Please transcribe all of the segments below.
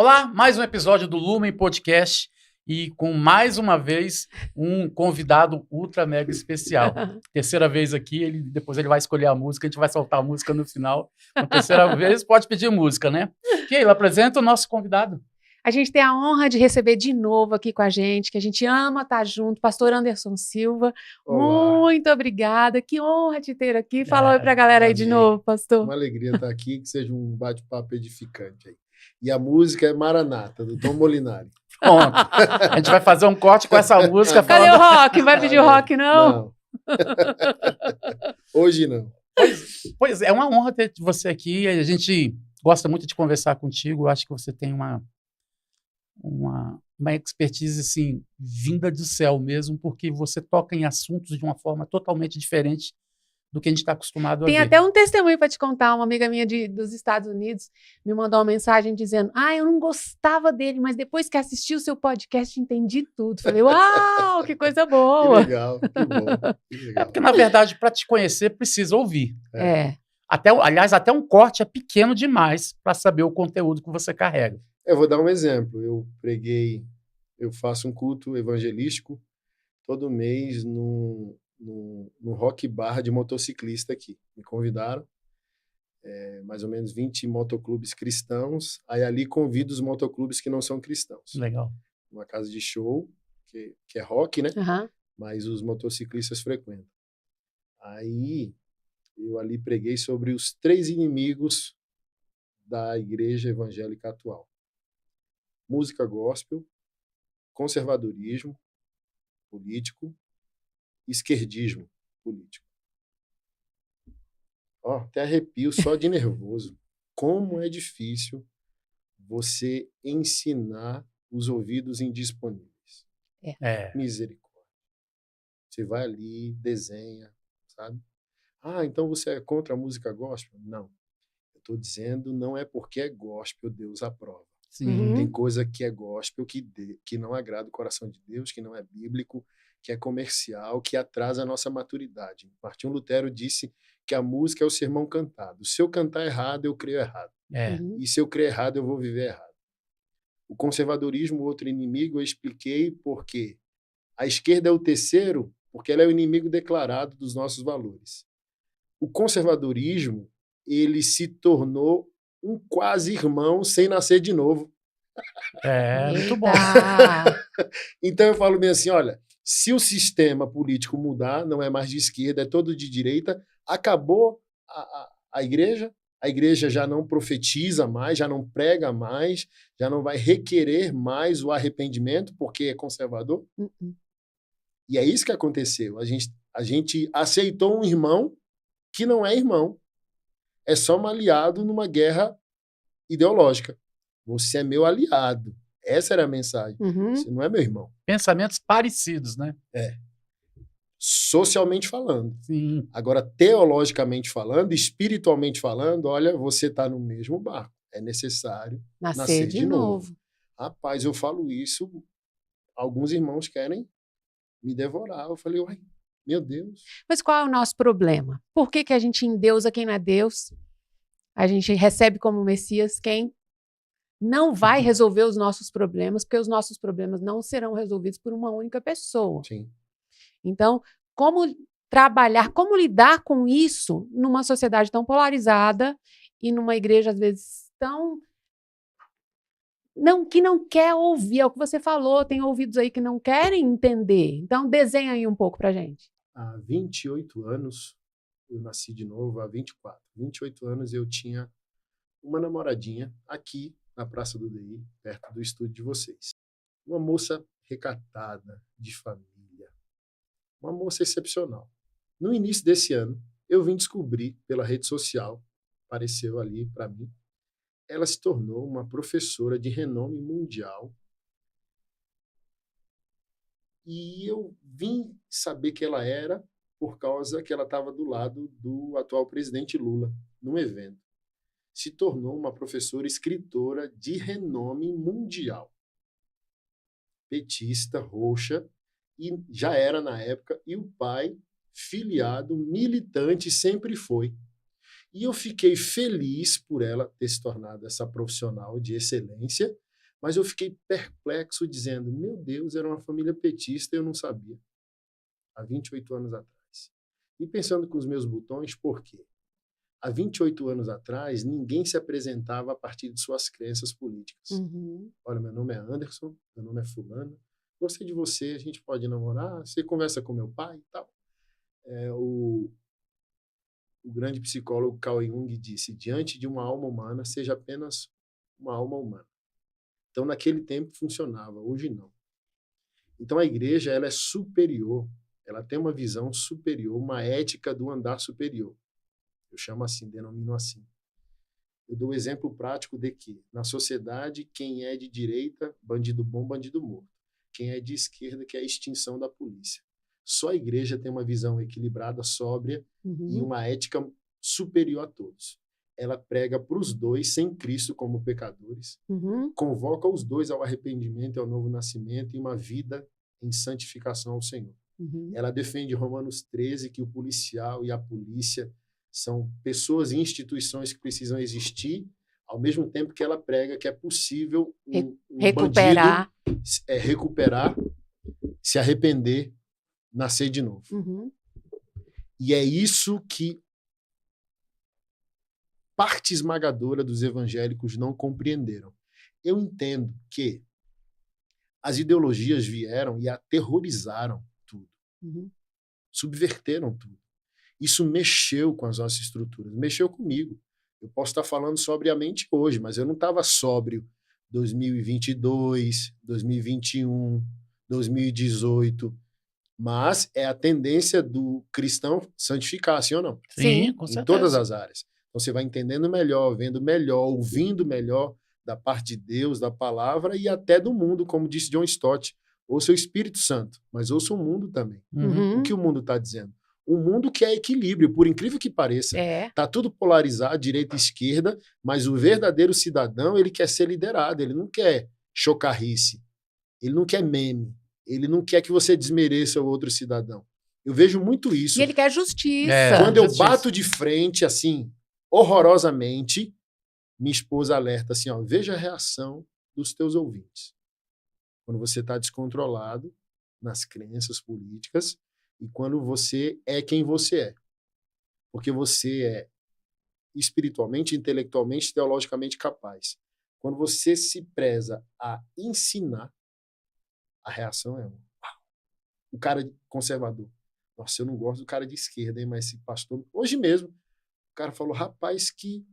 Olá, mais um episódio do Lumen Podcast e com mais uma vez um convidado ultra mega especial. Terceira vez aqui, depois ele vai escolher a música, a gente vai soltar a música no final. Na terceira vez pode pedir música, né? Keila, apresenta o nosso convidado. A gente tem a honra de receber de novo aqui com a gente, que a gente ama estar junto, pastor Anderson Silva. Olá. Muito obrigada, que honra te ter aqui. Fala oi pra galera aí de novo, pastor. Uma alegria estar aqui, que seja um bate-papo edificante aí. E a música é Maranata, do Tom Molinari. Pronto. A gente vai fazer um corte com essa música. Cadê o rock? Vai pedir o rock, não? Não. Hoje não. Pois é uma honra ter você aqui. A gente gosta muito de conversar contigo. Eu acho que você tem uma expertise, assim, vinda do céu mesmo, porque você toca em assuntos de uma forma totalmente diferente do que a gente está acostumado a ver. Tem até um testemunho para te contar. Uma amiga minha dos Estados Unidos me mandou uma mensagem dizendo: eu não gostava dele, mas depois que assisti o seu podcast, entendi tudo. Falei, uau, que coisa boa. Que legal, que bom. Que legal. É porque, na verdade, para te conhecer, precisa ouvir. É. Aliás, até um corte é pequeno demais para saber o conteúdo que você carrega. Eu vou dar um exemplo. Eu faço um culto evangelístico todo mês no Rock Bar de motociclista aqui. Me convidaram, mais ou menos 20 motoclubes cristãos. Aí ali convido os motoclubes que não são cristãos. Legal. Uma casa de show, que é rock, né? Uhum. Mas os motociclistas frequentam. Aí eu ali preguei sobre os 3 inimigos da igreja evangélica atual: música gospel, conservadorismo político, esquerdismo político. Até arrepio só de nervoso. Como é difícil você ensinar os ouvidos indisponíveis. Misericórdia. Você vai ali, desenha, sabe? Então você é contra a música gospel? Não. Eu estou dizendo, não é porque é gospel Deus aprova. Sim. Tem coisa que é gospel que não agrada o coração de Deus, que não é bíblico, que é comercial, que atrasa a nossa maturidade. Martinho Lutero disse que a música é o sermão cantado. Se eu cantar errado, eu creio errado. E se eu crer errado, eu vou viver errado. O conservadorismo, outro inimigo, eu expliquei porque a esquerda é o terceiro, porque ela é o inimigo declarado dos nossos valores. O conservadorismo, ele se tornou um quase irmão sem nascer de novo. Muito bom. Então eu falo bem assim, olha, se o sistema político mudar, não é mais de esquerda, é todo de direita, acabou a igreja já não profetiza mais, já não prega mais, já não vai requerer mais o arrependimento, porque é conservador. E é isso que aconteceu. A gente aceitou um irmão que não é irmão. É só um aliado numa guerra ideológica. Você é meu aliado. Essa era a mensagem. Você não é meu irmão. Pensamentos parecidos, né? Socialmente falando. Sim. Agora, teologicamente falando, espiritualmente falando, olha, você está no mesmo barco. É necessário nascer de novo. Rapaz, eu falo isso, alguns irmãos querem me devorar. Eu falei, uai, meu Deus. Mas qual é o nosso problema? Por que a gente endeusa quem não é Deus? A gente recebe como Messias quem não vai resolver os nossos problemas, porque os nossos problemas não serão resolvidos por uma única pessoa. Sim. Então, como trabalhar, como lidar com isso numa sociedade tão polarizada e numa igreja, às vezes, que não quer ouvir? É o que você falou, tem ouvidos aí que não querem entender. Então, desenha aí um pouco pra gente. Há 28 anos, eu nasci de novo há 24. 28 anos eu tinha uma namoradinha aqui na Praça do DI, perto do estúdio de vocês. Uma moça recatada, de família. Uma moça excepcional. No início desse ano, eu vim descobrir pela rede social, apareceu ali para mim, ela se tornou uma professora de renome mundial. E eu vim saber que ela era por causa que ela estava do lado do atual presidente Lula, num evento. Se tornou uma professora escritora de renome mundial. Petista, roxa, e já era na época, e o pai, filiado, militante, sempre foi. E eu fiquei feliz por ela ter se tornado essa profissional de excelência Mas eu fiquei perplexo dizendo, meu Deus, era uma família petista e eu não sabia. Há 28 anos atrás. E pensando com os meus botões, por quê? Há 28 anos atrás, ninguém se apresentava a partir de suas crenças políticas. Olha, meu nome é Anderson, meu nome é fulano, gostei de você, a gente pode namorar, você conversa com meu pai e tal. O grande psicólogo Carl Jung disse, diante de uma alma humana, seja apenas uma alma humana. Então, naquele tempo funcionava, hoje não. Então, a igreja ela é superior, ela tem uma visão superior, uma ética do andar superior. Eu chamo assim, denomino assim. Eu dou o exemplo prático de que, na sociedade, quem é de direita, bandido bom, bandido morto. Quem é de esquerda, que é a extinção da polícia. Só a igreja tem uma visão equilibrada, sóbria e uma ética superior a todos. Ela prega para os dois, sem Cristo como pecadores, convoca os dois ao arrependimento e ao novo nascimento e uma vida em santificação ao Senhor. Ela defende Romanos 13, que o policial e a polícia são pessoas e instituições que precisam existir, ao mesmo tempo que ela prega que é possível um recuperar. Bandido recuperar, se arrepender, nascer de novo. E é isso que parte esmagadora dos evangélicos não compreenderam. Eu entendo que as ideologias vieram e aterrorizaram tudo. Subverteram tudo. Isso mexeu com as nossas estruturas, mexeu comigo. Eu posso estar falando sobriamente hoje, mas eu não estava sóbrio 2022, 2021, 2018. Mas é a tendência do cristão santificar, sim ou não? Sim, com em certeza. todas as áreas. Então você vai entendendo melhor, vendo melhor, ouvindo melhor da parte de Deus, da palavra e até do mundo, como disse John Stott. Ouça o Espírito Santo, mas ouça o mundo também. O que o mundo está dizendo? Um mundo que é equilíbrio, por incrível que pareça. Está tudo polarizado, direita e esquerda, mas o verdadeiro cidadão, ele quer ser liderado, ele não quer chocarrice, ele não quer meme, ele não quer que você desmereça o outro cidadão. Eu vejo muito isso. E ele quer justiça. Quando eu bato de frente, assim, horrorosamente, minha esposa alerta assim, ó, veja a reação dos teus ouvintes. Quando você está descontrolado nas crenças políticas, e quando você é quem você é. Porque você é espiritualmente, intelectualmente, teologicamente capaz. Quando você se preza a ensinar, a reação é o cara conservador. Nossa, eu não gosto do cara de esquerda, hein? Mas esse pastor... Hoje mesmo, o cara falou, rapaz, que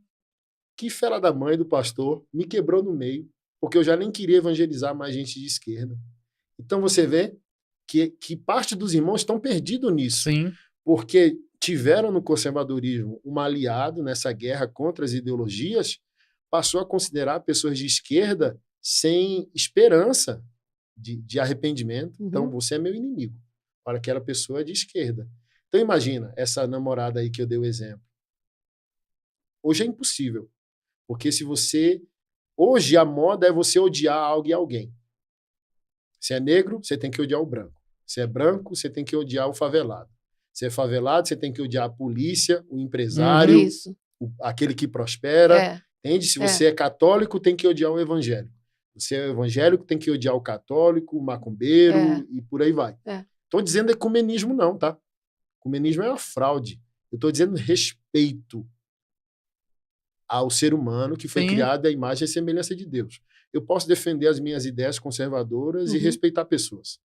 fera da mãe do pastor, me quebrou no meio, porque eu já nem queria evangelizar mais gente de esquerda. Então você vê que parte dos irmãos estão perdidos nisso. Sim. Porque tiveram no conservadorismo um aliado nessa guerra contra as ideologias, passou a considerar pessoas de esquerda sem esperança de arrependimento. Então, você é meu inimigo. Para aquela pessoa de esquerda. Então, imagina essa namorada aí que eu dei o exemplo. Hoje é impossível. Porque se você... Hoje a moda é você odiar algo e alguém. Se é negro, você tem que odiar o branco. Se é branco, você tem que odiar o favelado. Se é favelado, você tem que odiar a polícia, o empresário, aquele que prospera. Entende? Se você é católico, tem que odiar o evangélico. Você é evangélico, tem que odiar o católico, o macumbeiro e por aí vai. Estou dizendo ecumenismo não, tá? Ecumenismo é uma fraude. Eu estou dizendo respeito ao ser humano que foi criado à imagem e semelhança de Deus. Eu posso defender as minhas ideias conservadoras e respeitar pessoas.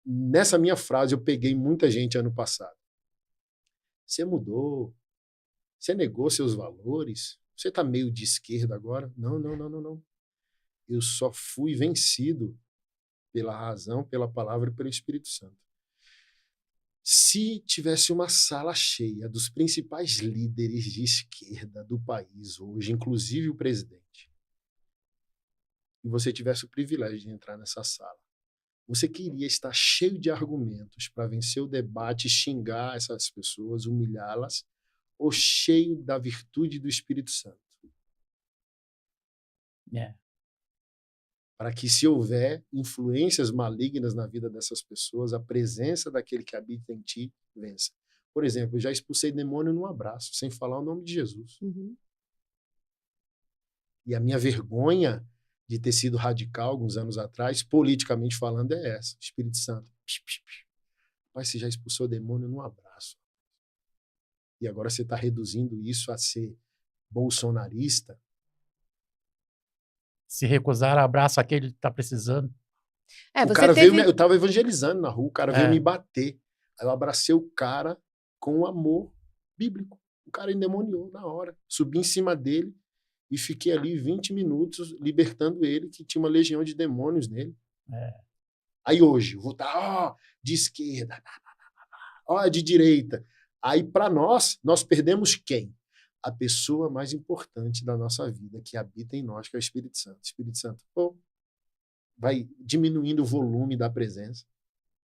Nessa minha frase, eu peguei muita gente ano passado. Você mudou? Você negou seus valores? Você está meio de esquerda agora? Não. Eu só fui vencido pela razão, pela palavra e pelo Espírito Santo. Se tivesse uma sala cheia dos principais líderes de esquerda do país hoje, inclusive o presidente, e você tivesse o privilégio de entrar nessa sala, você queria estar cheio de argumentos para vencer o debate, xingar essas pessoas, humilhá-las, ou cheio da virtude do Espírito Santo? Para que, se houver influências malignas na vida dessas pessoas, a presença daquele que habita em ti vença. Por exemplo, eu já expulsei demônio num abraço, sem falar o nome de Jesus. E a minha vergonha de ter sido radical alguns anos atrás, politicamente falando, é essa. Espírito Santo. Mas você já expulsou o demônio num abraço. E agora você está reduzindo isso a ser bolsonarista. Se recusar, abraça aquele que está precisando. É, O você cara teve... veio, eu estava evangelizando na rua, o cara veio É. me bater. Aí eu abracei o cara com amor bíblico. O cara endemoniou na hora. Subi em cima dele e fiquei ali 20 minutos libertando ele, que tinha uma legião de demônios nele. É. Aí hoje, eu vou estar de esquerda, de direita. Aí para nós perdemos quem? A pessoa mais importante da nossa vida, que habita em nós, que é o Espírito Santo. O Espírito Santo, vai diminuindo o volume da presença.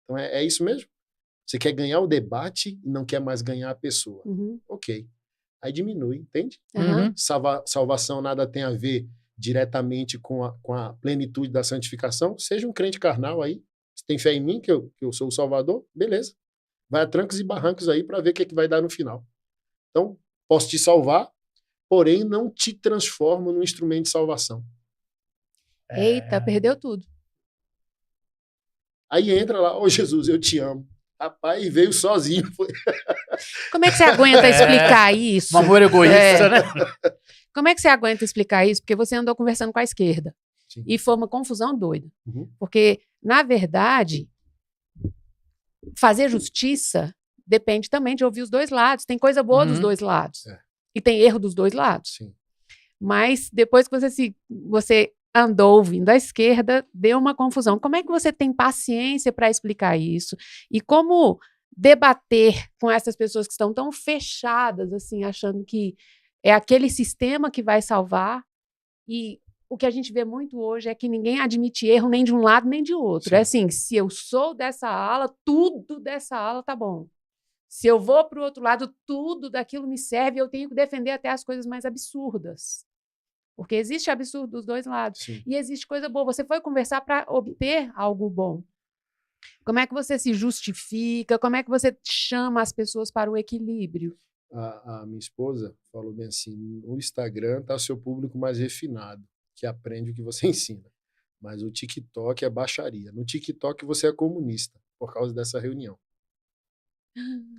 Então é isso mesmo? Você quer ganhar o debate e não quer mais ganhar a pessoa. Uhum. Ok. Aí diminui, entende? Uhum. Salvação nada tem a ver diretamente com a plenitude da santificação. Seja um crente carnal aí. Você tem fé em mim, que eu sou o Salvador? Beleza. Vai a trancos e barrancos aí para ver o que vai dar no final. Então, posso te salvar, porém não te transformo num instrumento de salvação. Eita, perdeu tudo. Aí entra lá, Jesus, eu te amo. Rapaz, veio sozinho. Como é que você aguenta explicar isso? Um amor egoísta, né? Como é que você aguenta explicar isso? Porque você andou conversando com a esquerda. Sim. E foi uma confusão doida. Uhum. Porque, na verdade, fazer justiça depende também de ouvir os dois lados. Tem coisa boa dos dois lados. É. E tem erro dos dois lados. Sim. Mas depois que você andou ouvindo a esquerda, deu uma confusão. Como é que você tem paciência para explicar isso? E como debater com essas pessoas que estão tão fechadas, assim, achando que é aquele sistema que vai salvar? E o que a gente vê muito hoje é que ninguém admite erro nem de um lado nem de outro. Sim. É assim, se eu sou dessa ala, tudo dessa ala tá bom. Se eu vou para o outro lado, tudo daquilo me serve e eu tenho que defender até as coisas mais absurdas. Porque existe absurdo dos dois lados. Sim. E existe coisa boa. Você foi conversar para obter algo bom. Como é que você se justifica? Como é que você chama as pessoas para o equilíbrio? A minha esposa falou bem assim, no Instagram está o seu público mais refinado, que aprende o que você ensina. Mas o TikTok é baixaria. No TikTok você é comunista, por causa dessa reunião.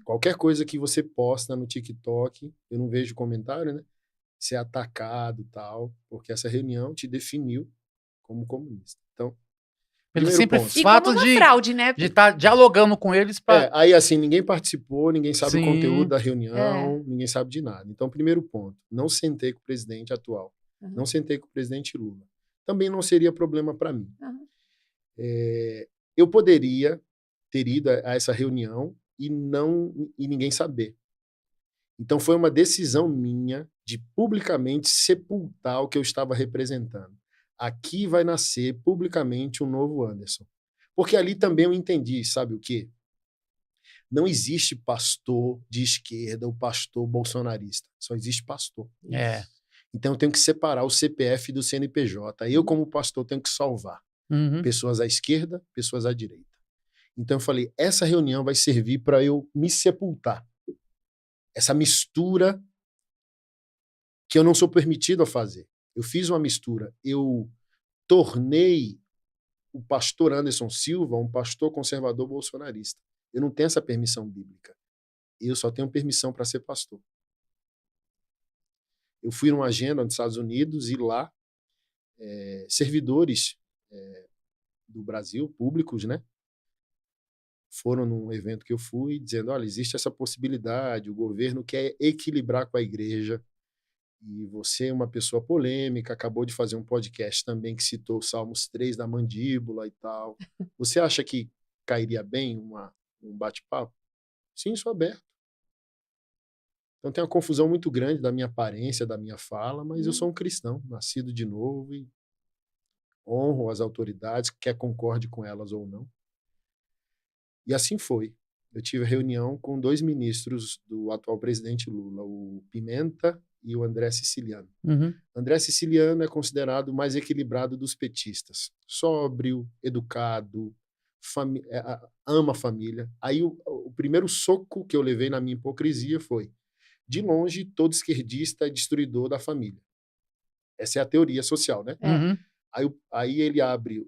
Qualquer coisa que você posta no TikTok, eu não vejo comentário, né? Ser atacado e tal, porque essa reunião te definiu como comunista. Então, Pelo primeiro simples ponto. E fato como uma de fraude, né? estar dialogando com eles para. Aí assim, ninguém participou, ninguém sabe Sim. o conteúdo da reunião, É. ninguém sabe de nada. Então, primeiro ponto, não sentei com o presidente atual, Uhum. não sentei com o presidente Lula. Também não seria problema para mim. Uhum. Eu poderia ter ido a essa reunião e ninguém saber. Então foi uma decisão minha de publicamente sepultar o que eu estava representando. Aqui vai nascer publicamente um novo Anderson. Porque ali também eu entendi, sabe o quê? Não existe pastor de esquerda ou pastor bolsonarista. Só existe pastor. É. Então eu tenho que separar o CPF do CNPJ. Eu, como pastor, tenho que salvar Uhum. pessoas à esquerda, pessoas à direita. Então eu falei, essa reunião vai servir para eu me sepultar. Essa mistura que eu não sou permitido a fazer. Eu fiz uma mistura. Eu tornei o pastor Anderson Silva um pastor conservador bolsonarista. Eu não tenho essa permissão bíblica. Eu só tenho permissão para ser pastor. Eu fui numa agenda nos Estados Unidos e lá servidores do Brasil, públicos, né? Foram num evento que eu fui dizendo, olha, existe essa possibilidade, o governo quer equilibrar com a igreja e você é uma pessoa polêmica, acabou de fazer um podcast também que citou Salmos 3 da mandíbula e tal. Você acha que cairia bem um bate-papo? Sim, sou aberto. Então tem uma confusão muito grande da minha aparência, da minha fala, mas eu sou um cristão, nascido de novo e honro as autoridades, quer concorde com elas ou não. E assim foi. Eu tive reunião com 2 ministros do atual presidente Lula, o Pimenta e o André Siciliano. Uhum. André Siciliano é considerado o mais equilibrado dos petistas. Sóbrio, educado, ama a família. Aí o primeiro soco que eu levei na minha hipocrisia foi, de longe, todo esquerdista é destruidor da família. Essa é a teoria social, né? Uhum. Aí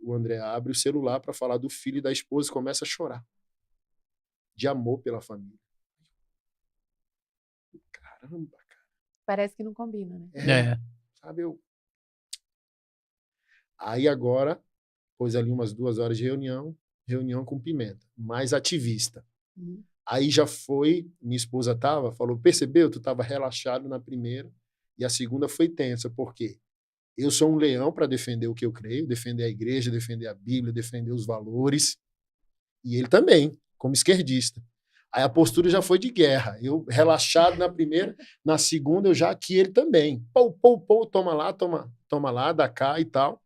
o André abre o celular para falar do filho e da esposa e começa a chorar. De amor pela família. Caramba, cara. Parece que não combina, né? É. Sabe, Aí agora, pôs ali umas 2 horas de reunião com Pimenta, mais ativista. Uhum. Aí já foi, minha esposa falou, percebeu? Tu tava relaxado na primeira, e a segunda foi tensa, por quê? Eu sou um leão para defender o que eu creio, defender a igreja, defender a Bíblia, defender os valores, e ele também, como esquerdista. Aí a postura já foi de guerra. Eu relaxado na primeira, na segunda eu já aqui ele também. Pô, toma lá, dá cá e tal.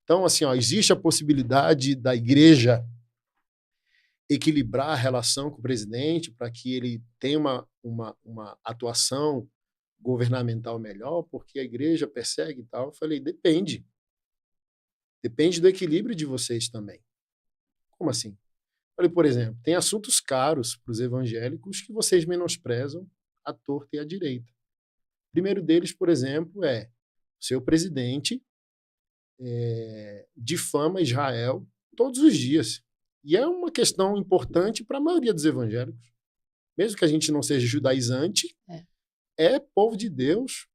Então, assim, existe a possibilidade da igreja equilibrar a relação com o presidente para que ele tenha uma atuação governamental melhor, porque a igreja persegue e tal. Eu falei, depende. Depende do equilíbrio de vocês também. Como assim? Falei, por exemplo, tem assuntos caros para os evangélicos que vocês menosprezam à torta e à direita. O primeiro deles, por exemplo, é o seu presidente difama Israel todos os dias. E é uma questão importante para a maioria dos evangélicos. Mesmo que a gente não seja judaizante, é povo de Deus.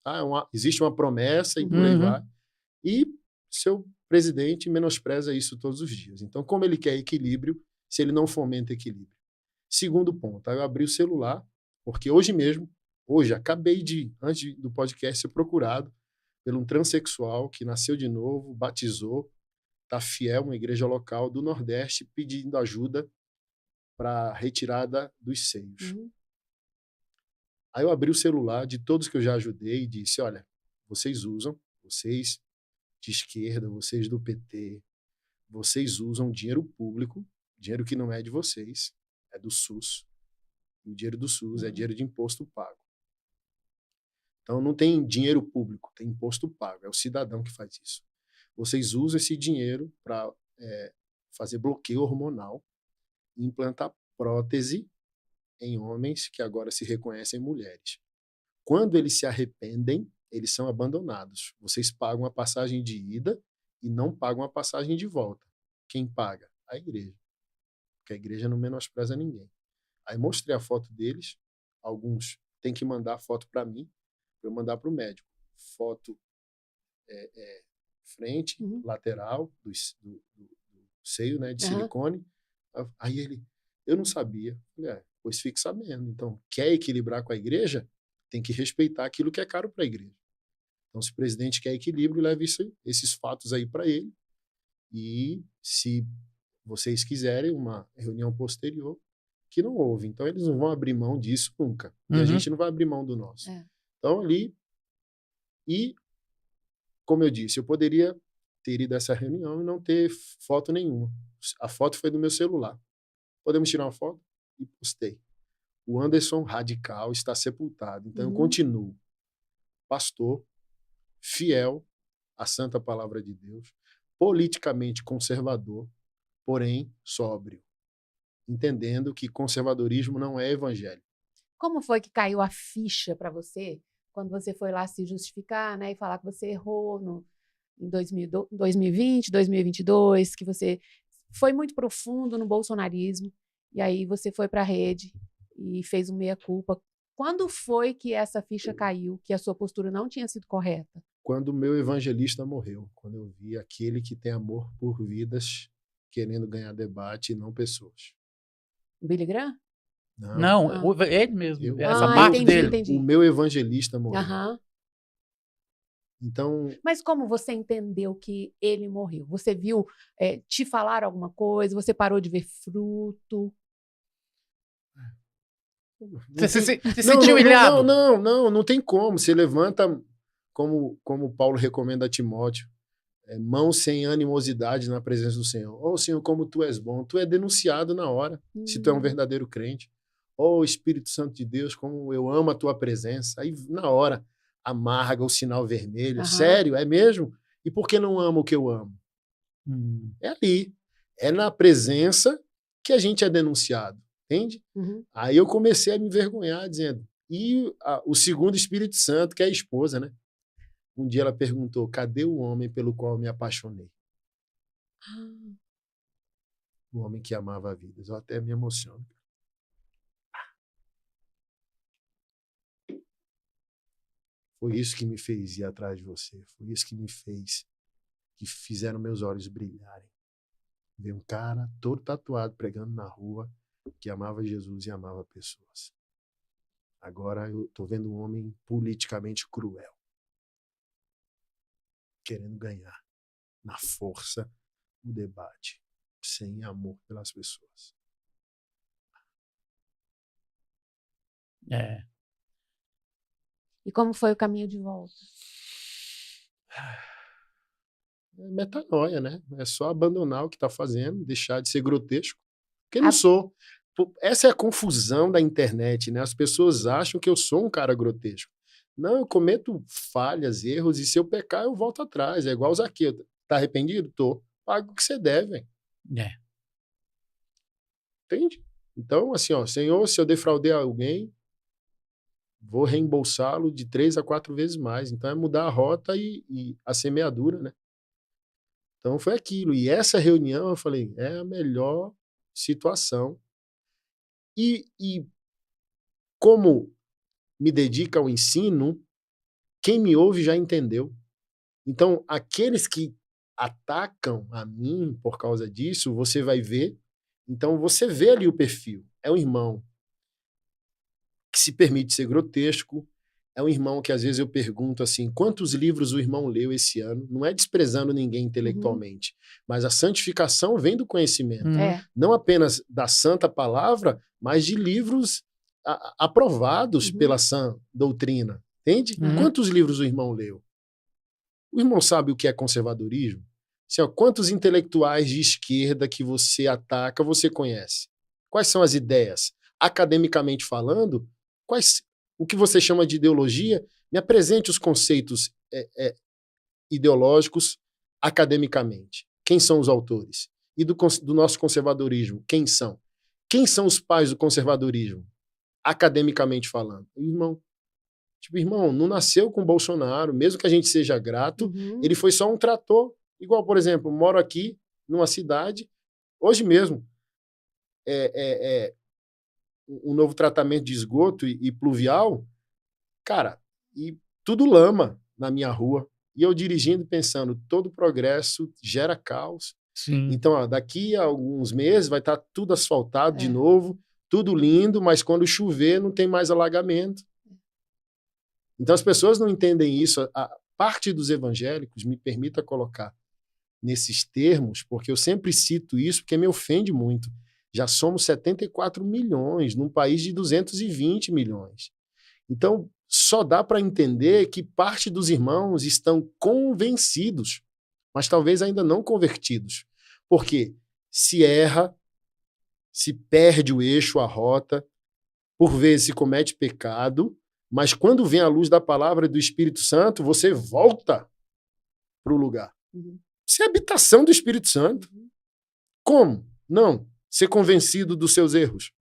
Tá? Existe uma promessa e por aí vai. E seu presidente menospreza isso todos os dias. Então, como ele quer equilíbrio, se ele não fomenta equilíbrio? Segundo ponto, eu abri o celular, porque hoje, acabei antes do podcast, ser procurado por um transexual que nasceu de novo, batizou, está fiel a uma igreja local do Nordeste, pedindo ajuda para retirada dos seios. Uhum. Aí eu abri o celular de todos que eu já ajudei e disse, olha, vocês de esquerda, vocês do PT, vocês usam dinheiro público, dinheiro que não é de vocês, é do SUS. O dinheiro do SUS é dinheiro de imposto pago. Então não tem dinheiro público, tem imposto pago, é o cidadão que faz isso. Vocês usam esse dinheiro para fazer bloqueio hormonal e implantar prótese em homens que agora se reconhecem mulheres. Quando eles se arrependem, eles são abandonados. Vocês pagam a passagem de ida e não pagam a passagem de volta. Quem paga? A igreja. Porque a igreja não menospreza ninguém. Aí mostrei a foto deles. Alguns têm que mandar a foto para mim, para eu mandar para o médico. Foto frente, lateral, do seio, né, de silicone. Aí eu não sabia. Falei, pois fique sabendo. Então, quer equilibrar com a igreja? Tem que respeitar aquilo que é caro para a igreja. Então, se o presidente quer equilíbrio, leve esses fatos aí para ele. E se vocês quiserem uma reunião posterior, que não houve. Então, eles não vão abrir mão disso nunca. E a gente não vai abrir mão do nosso. Então, ali... E, como eu disse, eu poderia ter ido a essa reunião e não ter foto nenhuma. A foto foi do meu celular. Podemos tirar uma foto? E postei. O Anderson Radical está sepultado. Então, eu continuo pastor, fiel à santa palavra de Deus, politicamente conservador, porém sóbrio, entendendo que conservadorismo não é evangelho. Como foi que caiu a ficha para você quando você foi lá se justificar, né, e falar que você errou em 2020, 2022, que você foi muito profundo no bolsonarismo, e aí você foi para a rede e fez um meia-culpa. Quando foi que essa ficha caiu, que a sua postura não tinha sido correta? Quando o meu evangelista morreu, quando eu vi aquele que tem amor por vidas querendo ganhar debate e não pessoas. Billy Graham? Não, ele mesmo. Essa parte dele. Entendi. O meu evangelista morreu. Então... Mas como você entendeu que ele morreu? Você viu, te falaram alguma coisa? Você parou de ver fruto? Você se sentiu ilhado? Não tem como. Você levanta, como Paulo recomenda a Timóteo, mão sem animosidade na presença do Senhor. Oh, Senhor, como tu és bom. Tu é denunciado na hora, se tu é um verdadeiro crente. Oh, Espírito Santo de Deus, como eu amo a tua presença. Aí, na hora, amarga o sinal vermelho. Sério, é mesmo? E por que não amo o que eu amo? É ali. É na presença que a gente é denunciado. Entende? Aí eu comecei a me envergonhar, dizendo... E o segundo Espírito Santo, que é a esposa, né? Um dia ela perguntou, cadê o homem pelo qual eu me apaixonei? O homem que amava a vida. Eu até me emociono. Foi isso que me fez ir atrás de você. Foi isso que me fez, que fizeram meus olhos brilharem. Ver um cara todo tatuado pregando na rua que amava Jesus e amava pessoas. Agora eu estou vendo um homem politicamente cruel, querendo ganhar na força o debate, sem amor pelas pessoas. É. E como foi o caminho de volta? É metanoia, né? É só abandonar o que está fazendo, deixar de ser grotesco. Porque não sou. Essa é a confusão da internet, né? As pessoas acham que eu sou um cara grotesco. Não, eu cometo falhas, erros, e se eu pecar, eu volto atrás. É igual o Zaqueu. Tá arrependido? Tô. Paga o que você deve. É. Entende? Então, assim, ó, Senhor, se eu defraudei alguém, vou reembolsá-lo de 3 a 4 vezes mais. Então, é mudar a rota e a semeadura, né? Então, foi aquilo. E essa reunião, eu falei, é a melhor situação. E como me dedica ao ensino, quem me ouve já entendeu. Então, aqueles que atacam a mim por causa disso, você vai ver. Então, você vê ali o perfil. É um irmão que se permite ser grotesco. É um irmão que, às vezes, eu pergunto assim, quantos livros o irmão leu esse ano? Não é desprezando ninguém intelectualmente, mas a santificação vem do conhecimento. Não apenas da santa palavra, mas de livros aprovados pela sã doutrina. Entende? Quantos livros o irmão leu? O irmão sabe o que é conservadorismo? Assim, ó, quantos intelectuais de esquerda que você ataca, você conhece? Quais são as ideias? Academicamente falando, o que você chama de ideologia? Me apresente os conceitos ideológicos academicamente. Quem são os autores? E do nosso conservadorismo, quem são? Quem são os pais do conservadorismo? Academicamente falando. Irmão. Tipo, irmão, não nasceu com Bolsonaro, mesmo que a gente seja grato, ele foi só um trator. Igual, por exemplo, moro aqui, numa cidade, hoje mesmo, um novo tratamento de esgoto e pluvial, cara, e tudo lama na minha rua. E eu dirigindo, pensando, todo progresso gera caos. Sim. Então, ó, daqui a alguns meses vai estar tudo asfaltado de novo, tudo lindo, mas quando chover não tem mais alagamento. Então as pessoas não entendem isso. A parte dos evangélicos, me permita colocar nesses termos, porque eu sempre cito isso, porque me ofende muito. Já somos 74 milhões num país de 220 milhões. Então, só dá para entender que parte dos irmãos estão convencidos, mas talvez ainda não convertidos. Porque se erra, se perde o eixo, a rota, por vezes se comete pecado, mas quando vem a luz da palavra e do Espírito Santo, você volta para o lugar. Você é habitação do Espírito Santo. Como? Não. Ser convencido dos seus erros.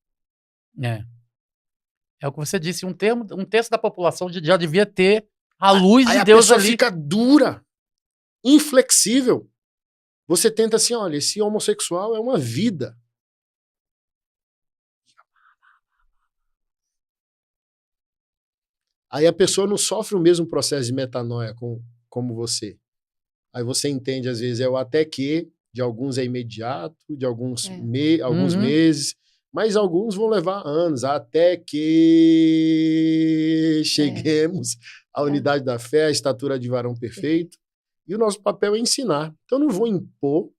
É o que você disse, um terço da população já devia ter a luz de Deus ali. A pessoa fica dura, inflexível. Você tenta assim, olha, esse homossexual é uma vida. Aí a pessoa não sofre o mesmo processo de metanoia como você. Aí você entende, às vezes, até que, de alguns é imediato, de alguns meses, mas alguns vão levar anos, até que cheguemos à unidade da fé, à estatura de varão perfeito. E o nosso papel é ensinar. Então, eu não vou impor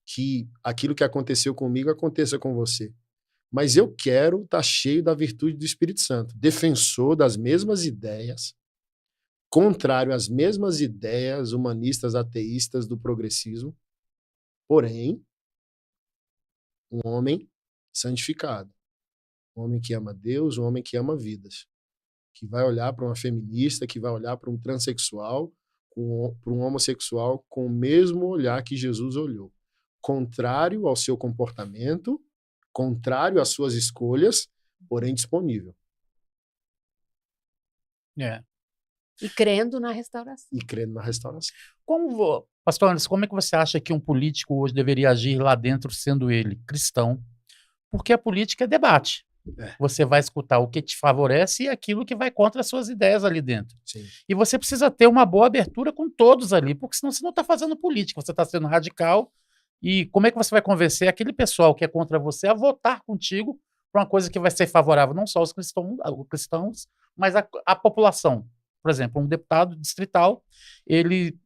que aquilo que aconteceu comigo aconteça com você. Mas eu quero estar cheio da virtude do Espírito Santo, defensor das mesmas ideias, contrário às mesmas ideias humanistas, ateístas do progressismo, porém, um homem santificado, um homem que ama Deus, um homem que ama vidas, que vai olhar para uma feminista, que vai olhar para um transexual, para um homossexual com o mesmo olhar que Jesus olhou, contrário ao seu comportamento, contrário às suas escolhas, porém disponível. E crendo na restauração. E crendo na restauração. Pastor Anderson, como é que você acha que um político hoje deveria agir lá dentro, sendo ele cristão? Porque a política é debate. Você vai escutar o que te favorece e aquilo que vai contra as suas ideias ali dentro. Sim. E você precisa ter uma boa abertura com todos ali, porque senão você não está fazendo política, você está sendo radical. E como é que você vai convencer aquele pessoal que é contra você a votar contigo para uma coisa que vai ser favorável não só aos cristãos, mas à população? Por exemplo, um deputado distrital, ele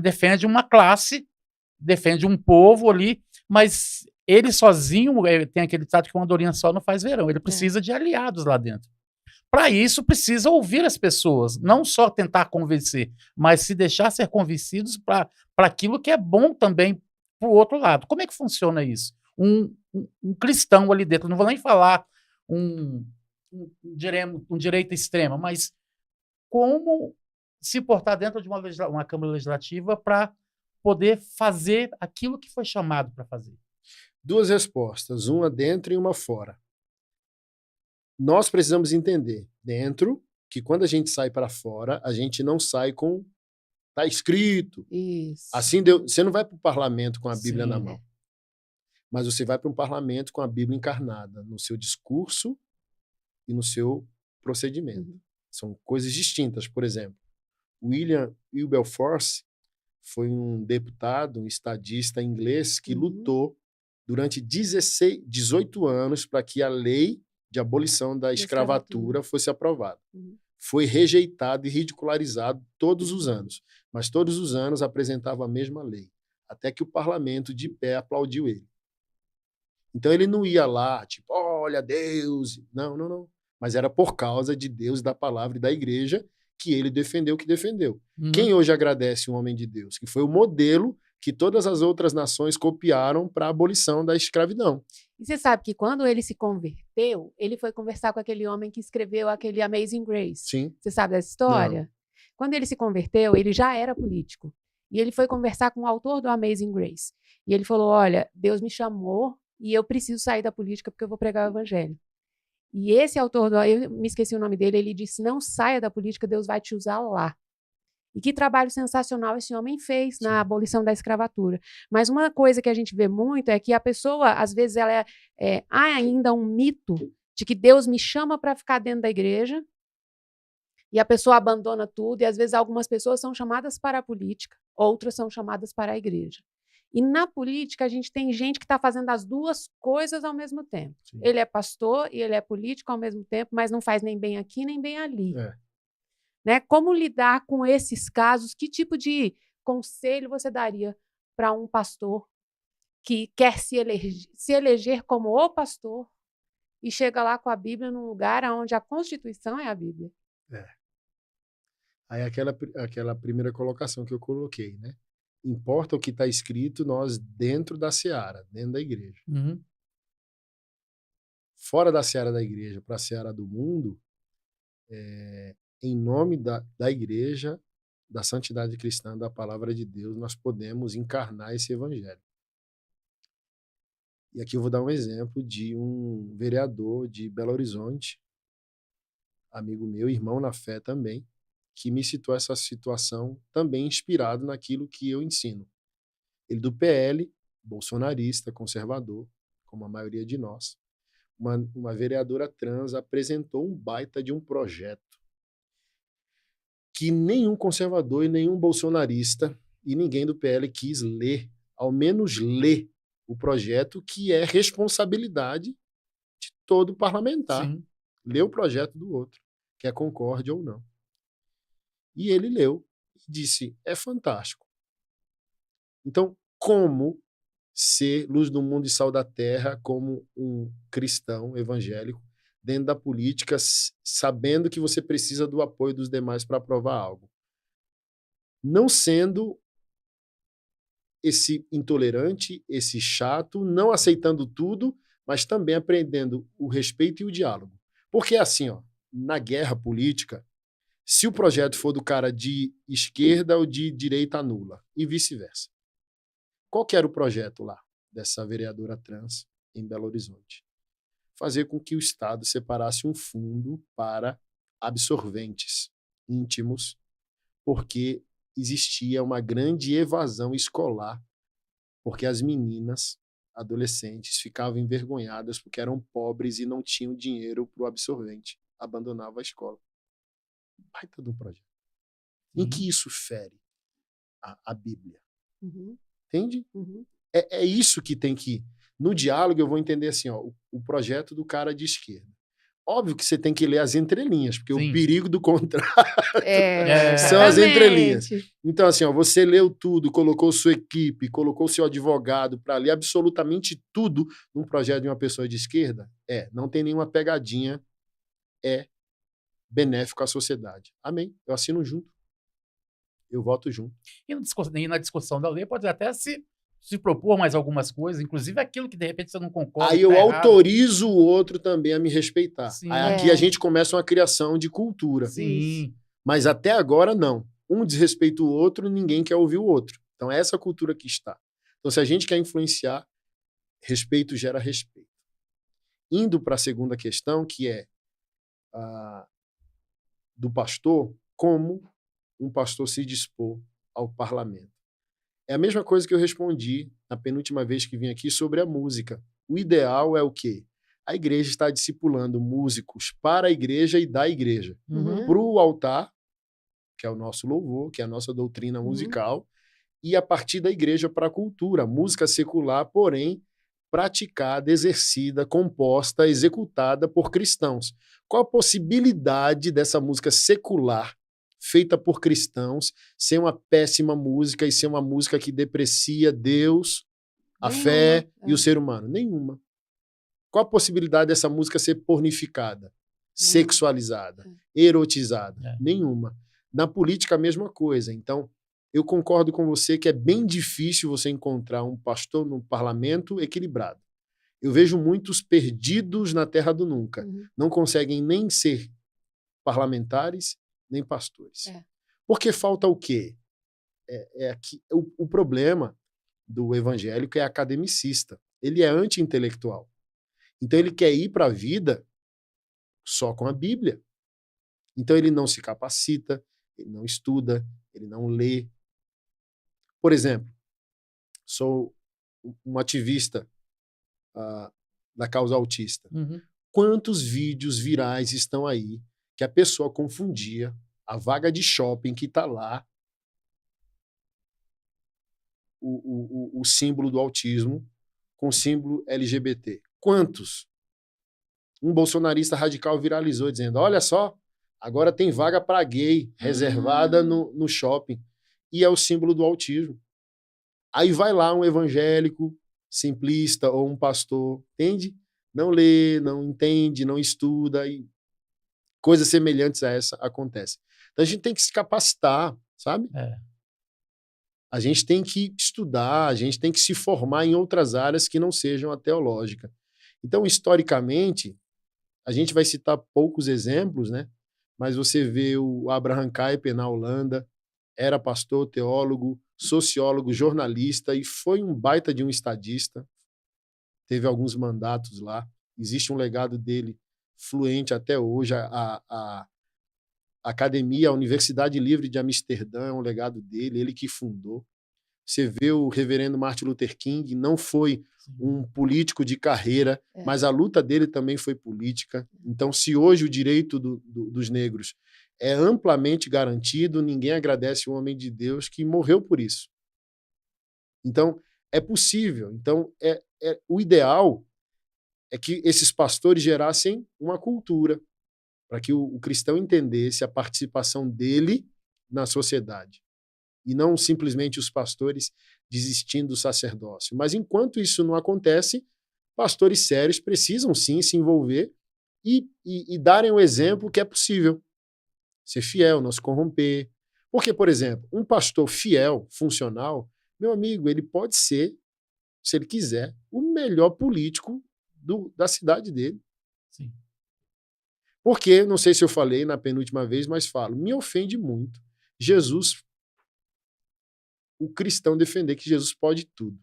defende uma classe, defende um povo ali, mas ele sozinho tem aquele ditado que uma andorinha só não faz verão. Ele precisa de aliados lá dentro. Para isso, precisa ouvir as pessoas, não só tentar convencer, mas se deixar ser convencidos para aquilo que é bom também para o outro lado. Como é que funciona isso? Um cristão ali dentro, não vou nem falar um direita extrema, mas como se portar dentro de uma Câmara Legislativa para poder fazer aquilo que foi chamado para fazer? Duas respostas, uma dentro e uma fora. Nós precisamos entender, dentro, que quando a gente sai para fora, a gente não sai com tá escrito. Isso. Assim você não vai para o parlamento com a Bíblia na mão. Mas você vai para um parlamento com a Bíblia encarnada no seu discurso e no seu procedimento. São coisas distintas. Por exemplo, William Wilberforce foi um deputado, um estadista inglês que lutou durante 18 anos para que a lei de abolição da escravatura fosse aprovada. Foi rejeitado e ridicularizado todos os anos, mas todos os anos apresentava a mesma lei, até que o parlamento de pé aplaudiu ele. Então ele não ia lá, tipo, olha Deus, não. Mas era por causa de Deus, da palavra e da igreja que ele defendeu o que defendeu. Quem hoje agradece um homem de Deus? Que foi o modelo que todas as outras nações copiaram para a abolição da escravidão. E você sabe que quando ele se converteu, ele foi conversar com aquele homem que escreveu aquele Amazing Grace. Sim. Você sabe dessa história? Não. Quando ele se converteu, ele já era político. E ele foi conversar com o autor do Amazing Grace. E ele falou, olha, Deus me chamou e eu preciso sair da política porque eu vou pregar o evangelho. E esse autor, eu me esqueci o nome dele, ele disse, não saia da política, Deus vai te usar lá. E que trabalho sensacional esse homem fez na abolição da escravatura. Mas uma coisa que a gente vê muito é que a pessoa, às vezes, há ainda um mito de que Deus me chama para ficar dentro da igreja e a pessoa abandona tudo, e às vezes algumas pessoas são chamadas para a política, outras são chamadas para a igreja. E na política a gente tem gente que está fazendo as duas coisas ao mesmo tempo. Sim. Ele é pastor e ele é político ao mesmo tempo, mas não faz nem bem aqui nem bem ali. Né? Como lidar com esses casos? Que tipo de conselho você daria para um pastor que quer se eleger como o pastor e chega lá com a Bíblia num lugar onde a Constituição é a Bíblia? Aí aquela primeira colocação que eu coloquei, né? Importa o que está escrito nós dentro da seara, dentro da igreja. Fora da seara da igreja, para a seara do mundo, em nome da igreja, da santidade cristã, da palavra de Deus, nós podemos encarnar esse evangelho. E aqui eu vou dar um exemplo de um vereador de Belo Horizonte, amigo meu, irmão na fé também, que me citou essa situação também inspirado naquilo que eu ensino. Ele do PL, bolsonarista, conservador, como a maioria de nós. Uma vereadora trans apresentou um baita de um projeto que nenhum conservador e nenhum bolsonarista e ninguém do PL quis ler, ao menos ler o projeto, que é responsabilidade de todo parlamentar. Sim. Ler o projeto do outro, quer concorde ou não. E ele leu e disse, é fantástico. Então, como ser luz do mundo e sal da terra como um cristão evangélico dentro da política, sabendo que você precisa do apoio dos demais para aprovar algo? Não sendo esse intolerante, esse chato, não aceitando tudo, mas também aprendendo o respeito e o diálogo. Porque assim, na guerra política, se o projeto for do cara de esquerda ou de direita, nula, e vice-versa. Qual que era o projeto lá dessa vereadora trans em Belo Horizonte? Fazer com que o Estado separasse um fundo para absorventes íntimos, porque existia uma grande evasão escolar, porque as meninas, adolescentes, ficavam envergonhadas porque eram pobres e não tinham dinheiro para o absorvente, abandonavam a escola. Baita de um projeto. Em que isso fere a Bíblia? Entende? É isso que tem que... No diálogo eu vou entender assim, ó, o projeto do cara de esquerda. Óbvio que você tem que ler as entrelinhas, porque Sim. o perigo do contrato São as entrelinhas. Então, assim, ó, você leu tudo, colocou sua equipe, colocou seu advogado para ler absolutamente tudo num projeto de uma pessoa de esquerda, não tem nenhuma pegadinha, é benéfico à sociedade. Amém. Eu assino junto. Eu voto junto. E na discussão da lei pode até se propor mais algumas coisas, inclusive aquilo que de repente você não concorda. Aí eu autorizo o outro também a me respeitar. Sim. Aí aqui a gente começa uma criação de cultura. Sim. Mas até agora, não. Um desrespeita o outro, ninguém quer ouvir o outro. Então é essa cultura que está. Então se a gente quer influenciar, respeito gera respeito. Indo para a segunda questão, que é do pastor, como um pastor se dispor ao parlamento. É a mesma coisa que eu respondi na penúltima vez que vim aqui sobre a música. O ideal é o quê? A igreja está discipulando músicos para a igreja e da igreja. Para o altar, que é o nosso louvor, que é a nossa doutrina musical, e a partir da igreja para a cultura. Música secular, porém, praticada, exercida, composta, executada por cristãos. Qual a possibilidade dessa música secular feita por cristãos, ser uma péssima música e ser uma música que deprecia Deus, a fé e o ser humano? Nenhuma. Qual a possibilidade dessa música ser pornificada, sexualizada, erotizada? Nenhuma. Na política, a mesma coisa. Então, eu concordo com você que é bem difícil você encontrar um pastor no parlamento equilibrado. Eu vejo muitos perdidos na terra do nunca. Não conseguem nem ser parlamentares, nem pastores. Porque falta o quê? O problema do evangélico é academicista. Ele é anti-intelectual. Então ele quer ir para a vida só com a Bíblia. Então ele não se capacita, ele não estuda, ele não lê. Por exemplo, sou um ativista da causa autista. Quantos vídeos virais estão aí que a pessoa confundia a vaga de shopping que está lá, o símbolo do autismo, com o símbolo LGBT? Quantos? Um bolsonarista radical viralizou dizendo, olha só, agora tem vaga para gay reservada no shopping. E é o símbolo do autismo. Aí vai lá um evangélico simplista ou um pastor, entende? Não lê, não entende, não estuda e coisas semelhantes a essa acontecem. Então a gente tem que se capacitar, sabe? A gente tem que estudar, a gente tem que se formar em outras áreas que não sejam a teológica. Então, historicamente, a gente vai citar poucos exemplos, né? Mas você vê o Abraham Kuyper na Holanda, era pastor, teólogo, sociólogo, jornalista e foi um baita de um estadista. Teve alguns mandatos lá. Existe um legado dele fluente até hoje. A academia, a Universidade Livre de Amsterdã é um legado dele, ele que fundou. Você vê o reverendo Martin Luther King, não foi um político de carreira, mas a luta dele também foi política. Então, se hoje o direito dos negros é amplamente garantido, ninguém agradece o homem de Deus que morreu por isso. Então, é possível. Então, o ideal é que esses pastores gerassem uma cultura, para que o cristão entendesse a participação dele na sociedade. E não simplesmente os pastores desistindo do sacerdócio. Mas enquanto isso não acontece, pastores sérios precisam sim se envolver e darem o exemplo que é possível. Ser fiel, não se corromper. Porque, por exemplo, um pastor fiel, funcional, meu amigo, ele pode ser, se ele quiser, o melhor político da cidade dele. Sim. Porque, não sei se eu falei na penúltima vez, mas falo, me ofende muito o cristão defender que Jesus pode tudo.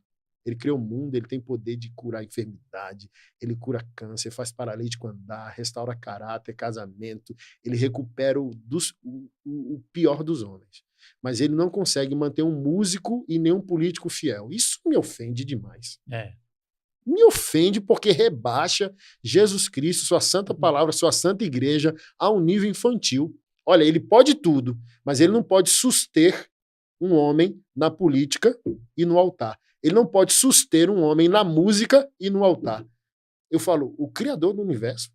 Ele criou o mundo, ele tem poder de curar enfermidade, ele cura câncer, faz paralítico andar, restaura caráter, casamento, ele recupera o pior dos homens. Mas ele não consegue manter um músico e nem um político fiel. Isso me ofende demais. Me ofende porque rebaixa Jesus Cristo, sua santa palavra, sua santa igreja a um nível infantil. Olha, ele pode tudo, mas ele não pode suster um homem na política e no altar. Ele não pode suster um homem na música e no altar. Eu falo, o Criador do universo,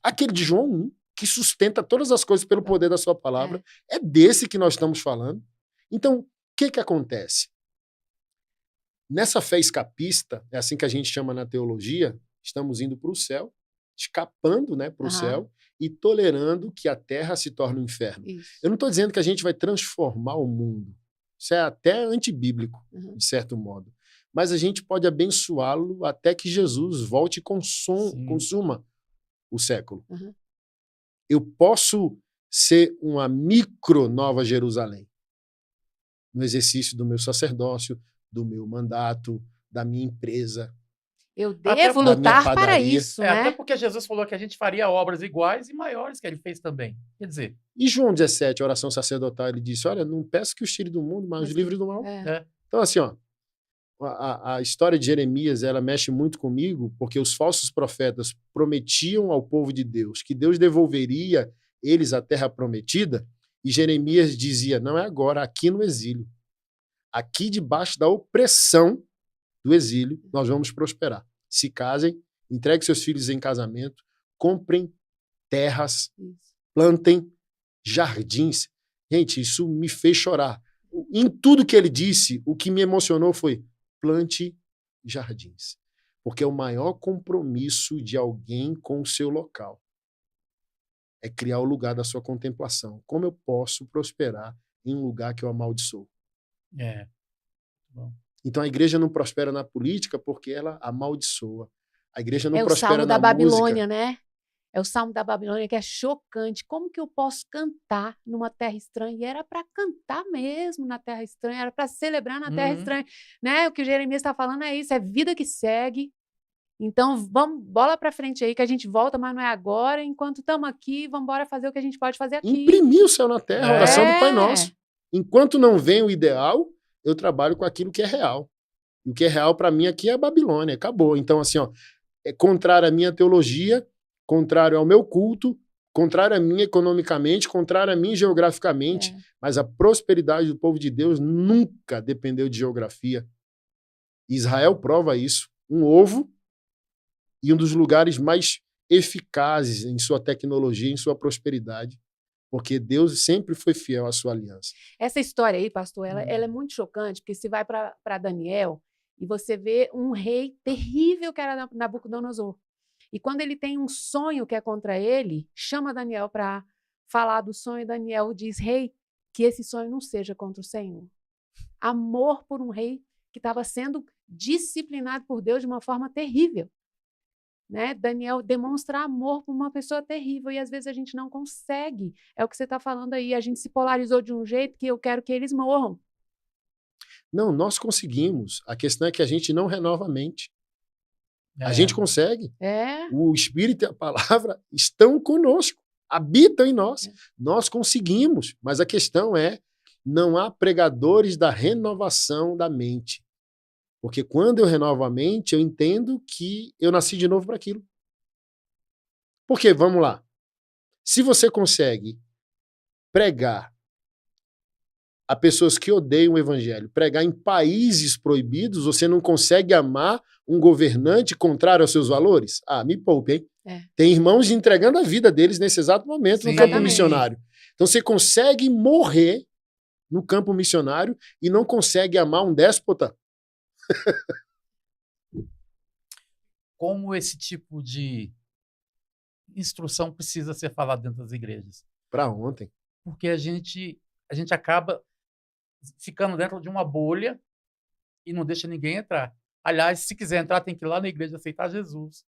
aquele de João 1, que sustenta todas as coisas pelo poder da sua palavra, é desse que nós estamos falando. Então, o que acontece? Nessa fé escapista, é assim que a gente chama na teologia, estamos indo para o céu, escapando, né, para o céu e tolerando que a terra se torne um inferno. Isso. Eu não estou dizendo que a gente vai transformar o mundo. Isso é até antibíblico, de certo modo. Mas a gente pode abençoá-lo até que Jesus volte e consuma o século. Eu posso ser uma micro Nova Jerusalém no exercício do meu sacerdócio, do meu mandato, da minha empresa. Eu devo lutar para isso, né? Até porque Jesus falou que a gente faria obras iguais e maiores que ele fez também. Quer dizer... E João 17, a oração sacerdotal, ele disse, olha, não peço que os tire do mundo, mas os livre do mal. Então, assim, ó, a história de Jeremias, ela mexe muito comigo, porque os falsos profetas prometiam ao povo de Deus que Deus devolveria eles à terra prometida, e Jeremias dizia, não é agora, aqui no exílio. Aqui debaixo da opressão do exílio, nós vamos prosperar. Se casem, entreguem seus filhos em casamento, comprem terras, plantem jardins. Gente, isso me fez chorar. Em tudo que ele disse, o que me emocionou foi plante jardins. Porque é o maior compromisso de alguém com o seu local. É criar o lugar da sua contemplação. Como eu posso prosperar em um lugar que eu amaldiçoo? Bom. Então a igreja não prospera na política porque ela amaldiçoa. A igreja não prospera na música. É o Salmo da Babilônia, né? É o Salmo da Babilônia que é chocante. Como que eu posso cantar numa terra estranha? E era para cantar mesmo na terra estranha, era para celebrar na terra estranha. Né? O que o Jeremias está falando é isso, é vida que segue. Então, vamos, bola para frente aí, que a gente volta, mas não é agora. Enquanto estamos aqui, vamos embora fazer o que a gente pode fazer aqui. Imprimir o céu na terra, a oração do Pai Nosso. Enquanto não vem o ideal, eu trabalho com aquilo que é real. E o que é real para mim aqui é a Babilônia, acabou. Então, assim, ó, é contrário à minha teologia, contrário ao meu culto, contrário a mim economicamente, contrário a mim geograficamente, mas a prosperidade do povo de Deus nunca dependeu de geografia. Israel prova isso. Um ovo e um dos lugares mais eficazes em sua tecnologia, em sua prosperidade, porque Deus sempre foi fiel à sua aliança. Essa história aí, pastor, ela é muito chocante, porque você vai para Daniel e você vê um rei terrível que era Nabucodonosor. E quando ele tem um sonho que é contra ele, chama Daniel para falar do sonho, e Daniel diz, rei, que esse sonho não seja contra o Senhor. Amor por um rei que estava sendo disciplinado por Deus de uma forma terrível. Né? Daniel demonstra amor por uma pessoa terrível e às vezes a gente não consegue. É o que você está falando aí, a gente se polarizou de um jeito que eu quero que eles morram. Não, nós conseguimos. A questão é que a gente não renova a mente. A gente consegue. O Espírito e a palavra estão conosco, habitam em nós. Nós conseguimos, mas a questão é, não há pregadores da renovação da mente. Porque quando eu renovo a mente, eu entendo que eu nasci de novo para aquilo. Porque, vamos lá, se você consegue pregar a pessoas que odeiam o evangelho, pregar em países proibidos, você não consegue amar um governante contrário aos seus valores? Ah, me poupe, hein? Tem irmãos entregando a vida deles nesse exato momento no campo missionário. Então você consegue morrer no campo missionário e não consegue amar um déspota? Como esse tipo de instrução precisa ser falado dentro das igrejas? Para ontem. Porque a gente acaba ficando dentro de uma bolha e não deixa ninguém entrar. Aliás, se quiser entrar, tem que ir lá na igreja aceitar Jesus.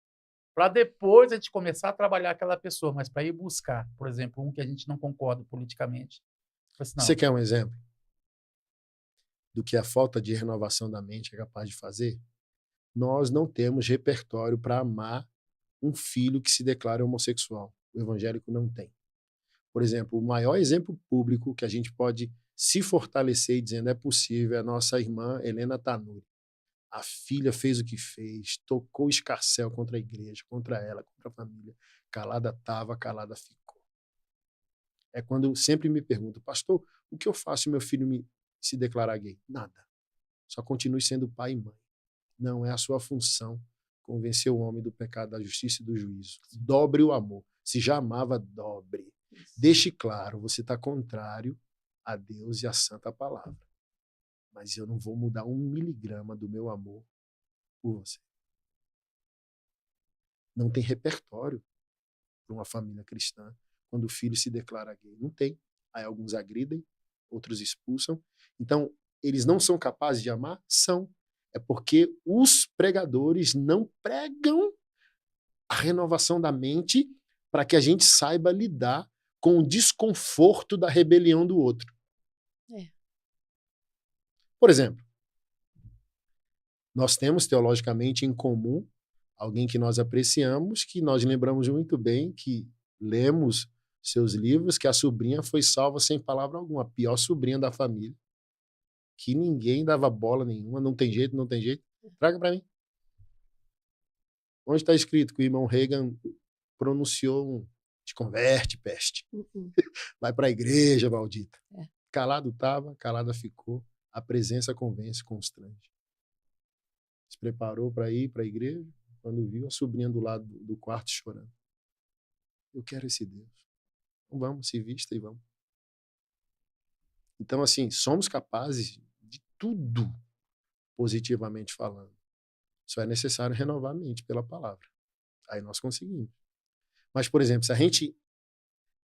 Para depois a gente começar a trabalhar aquela pessoa, mas para ir buscar, por exemplo, um que a gente não concorda politicamente. Assim, você quer um exemplo do que a falta de renovação da mente é capaz de fazer? Nós não temos repertório para amar um filho que se declara homossexual. O evangélico não tem. Por exemplo, o maior exemplo público que a gente pode se fortalecer e dizendo é possível é a nossa irmã Helena Tanuri. A filha fez o que fez, tocou escarcéu contra a igreja, contra ela, contra a família. Calada estava, calada ficou. É quando sempre me perguntam, pastor, o que eu faço se meu filho se declarar gay? Nada. Só continue sendo pai e mãe. Não é a sua função convencer o homem do pecado, da justiça e do juízo. Dobre o amor. Se já amava, dobre. Deixe claro, você está contrário a Deus e a santa palavra. Mas eu não vou mudar 1 miligrama do meu amor por você. Não tem repertório para uma família cristã quando o filho se declara gay. Não tem. Aí alguns agridem, outros expulsam. Então, eles não são capazes de amar? São. É porque os pregadores não pregam a renovação da mente para que a gente saiba lidar com o desconforto da rebelião do outro. Por exemplo, nós temos teologicamente em comum alguém que nós apreciamos, que nós lembramos muito bem, que lemos seus livros, que a sobrinha foi salva sem palavra alguma, a pior sobrinha da família, que ninguém dava bola nenhuma, não tem jeito, não tem jeito. Traga para mim. Onde está escrito que o irmão Reagan pronunciou te converte, peste. Vai para a igreja, maldita. Calado estava, calada ficou. A presença convence, constrange. Se preparou para ir para a igreja, quando viu a sobrinha do lado do quarto chorando. Eu quero esse Deus. Então vamos, se vista e vamos. Então, assim, somos capazes de tudo, positivamente falando. Só é necessário renovar a mente pela palavra. Aí nós conseguimos. Mas, por exemplo, se a gente,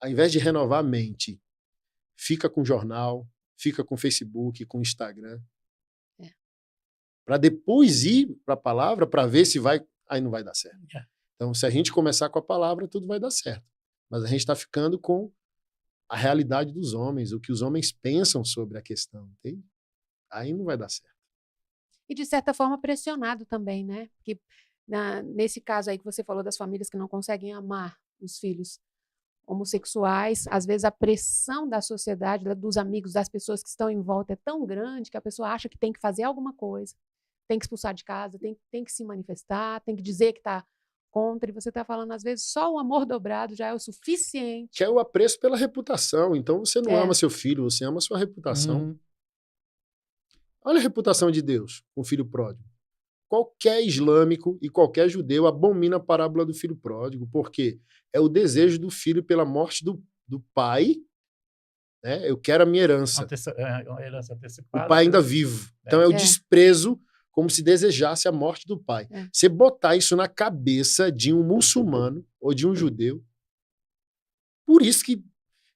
ao invés de renovar a mente, fica com jornal, fica com Facebook, com Instagram, para depois ir para a palavra, para ver se vai, aí não vai dar certo. Então, se a gente começar com a palavra, tudo vai dar certo. Mas a gente está ficando com a realidade dos homens, o que os homens pensam sobre a questão, entende? Aí não vai dar certo. E, de certa forma, pressionado também, né? Porque nesse caso aí que você falou das famílias que não conseguem amar os filhos homossexuais, às vezes a pressão da sociedade, dos amigos, das pessoas que estão em volta é tão grande que a pessoa acha que tem que fazer alguma coisa, tem que expulsar de casa, tem que se manifestar, tem que dizer que está contra, e você está falando, às vezes, só o amor dobrado já é o suficiente. Que é o apreço pela reputação. Então, você não ama seu filho, você ama sua reputação. Olha a reputação de Deus com o filho pródigo. Qualquer islâmico e qualquer judeu abomina a parábola do filho pródigo, porque é o desejo do filho pela morte do pai, né? Eu quero a minha herança. Herança antecipada. O pai ainda vivo. Então é o desprezo, como se desejasse a morte do pai. Você botar isso na cabeça de um muçulmano ou de um judeu, por isso que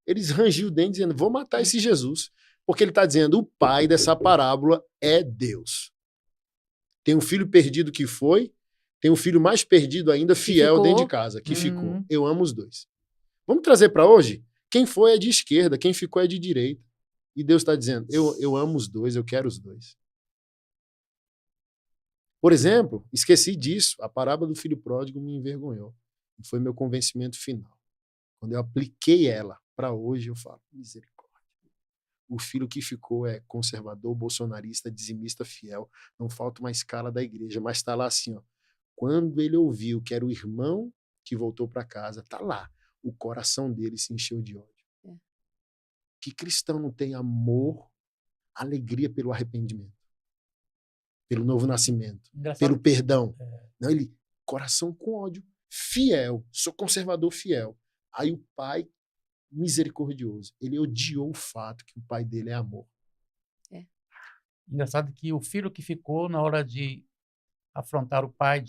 eles rangiam o dente dizendo, vou matar esse Jesus. Porque ele está dizendo, o pai dessa parábola é Deus. Tem um filho perdido que foi, tem um filho mais perdido ainda, fiel dentro de casa, que ficou. Eu amo os dois. Vamos trazer para hoje? Quem foi é de esquerda, quem ficou é de direita. E Deus está dizendo, eu amo os dois, eu quero os dois. Por exemplo, esqueci disso, a parábola do filho pródigo me envergonhou. E foi meu convencimento final. Quando eu apliquei ela para hoje, eu falo, misericórdia. O filho que ficou é conservador, bolsonarista, dizimista, fiel. Não falta uma escala da igreja, mas está lá assim, ó. Quando ele ouviu que era o irmão que voltou para casa, está lá. O coração dele se encheu de ódio. Que cristão não tem amor, alegria pelo arrependimento, pelo novo nascimento, pelo perdão? Não, ele, coração com ódio, fiel, sou conservador fiel. Aí o pai, misericordioso, ele odiou o fato que o pai dele é amor. Engraçado que o filho que ficou na hora de afrontar o pai,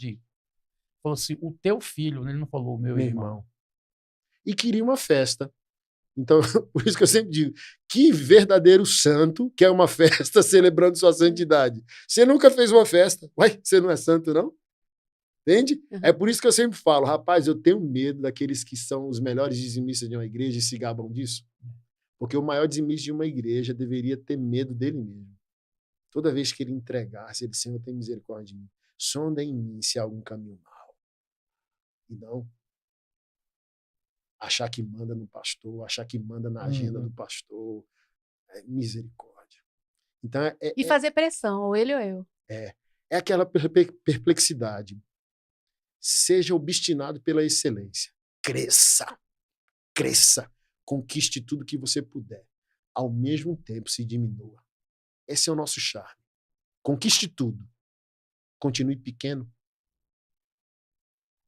falou assim, o teu filho, ele não falou o meu irmão. E queria uma festa. Então, por isso que eu sempre digo, que verdadeiro santo quer uma festa celebrando sua santidade. Você nunca fez uma festa. Ué, você não é santo, não? Entende? É por isso que eu sempre falo, rapaz, eu tenho medo daqueles que são os melhores dizimistas de uma igreja e se gabam disso. Porque o maior dizimista de uma igreja deveria ter medo dele mesmo. Toda vez que ele entregasse, ele, Senhor, tem misericórdia de mim. sonda em mim se há algum caminho mau. E não achar que manda no pastor, achar que manda na agenda do pastor. É misericórdia. Então, E fazer pressão, ou ele ou eu. é aquela perplexidade. Seja obstinado pela excelência. Cresça. Cresça. Conquiste tudo que você puder. Ao mesmo tempo, se diminua. Esse é o nosso charme. Conquiste tudo. Continue pequeno.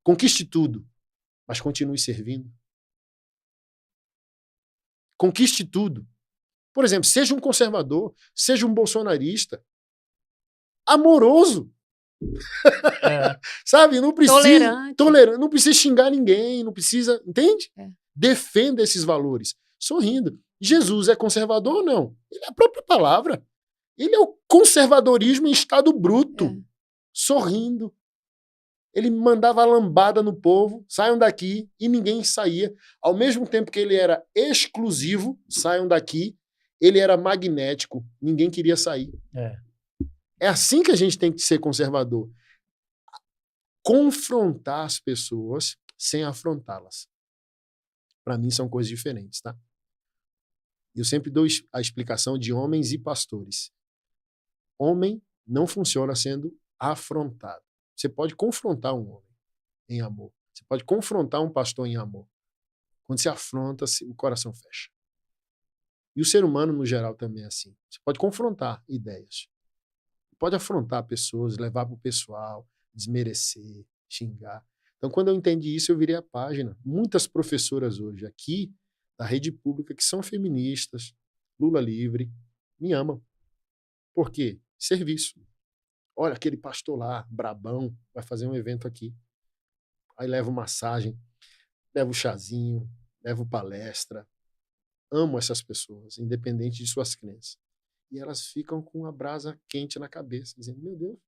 Conquiste tudo, mas continue servindo. Conquiste tudo. Por exemplo, seja um conservador, seja um bolsonarista. Amoroso. Sabe? Não precisa. Tolerante. Não precisa xingar ninguém, não precisa. Entende? Defenda esses valores. Sorrindo. Jesus é conservador ou não? Ele é a própria palavra. Ele é o conservadorismo em estado bruto. Sorrindo. Ele mandava lambada no povo, saiam daqui, e ninguém saía. Ao mesmo tempo que ele era exclusivo, saiam daqui, ele era magnético, ninguém queria sair. É assim que a gente tem que ser conservador. Confrontar as pessoas sem afrontá-las. Para mim são coisas diferentes, tá? Eu sempre dou a explicação de homens e pastores. Homem não funciona sendo afrontado. Você pode confrontar um homem em amor. Você pode confrontar um pastor em amor. Quando se afronta, o coração fecha. E o ser humano, no geral, também é assim. Você pode confrontar ideias. Pode afrontar pessoas, levar para o pessoal, desmerecer, xingar. Então, quando eu entendi isso, eu virei a página. Muitas professoras hoje aqui, da rede pública, que são feministas, Lula livre, me amam. Por quê? Serviço. Olha, aquele pastor lá, brabão, vai fazer um evento aqui. Aí levo massagem, levo chazinho, levo palestra. Amo essas pessoas, independente de suas crenças. E elas ficam com a brasa quente na cabeça, dizendo, meu Deus,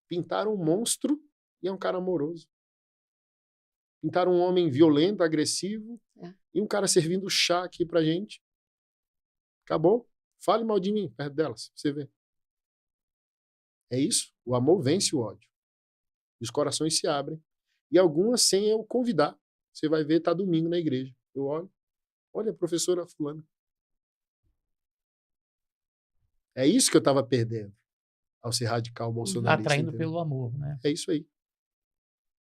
pintaram um monstro e é um cara amoroso. Pintaram um homem violento, agressivo, e um cara servindo chá aqui pra gente. Acabou. Fale mal de mim, perto delas, você vê. É isso. O amor vence o ódio. Os corações se abrem. E algumas sem eu convidar. Você vai ver, tá domingo na igreja. Eu olho. Olha a professora fulana. É isso que eu estava perdendo ao ser radical bolsonarista. Atraindo entendeu? pelo amor, né? É isso aí.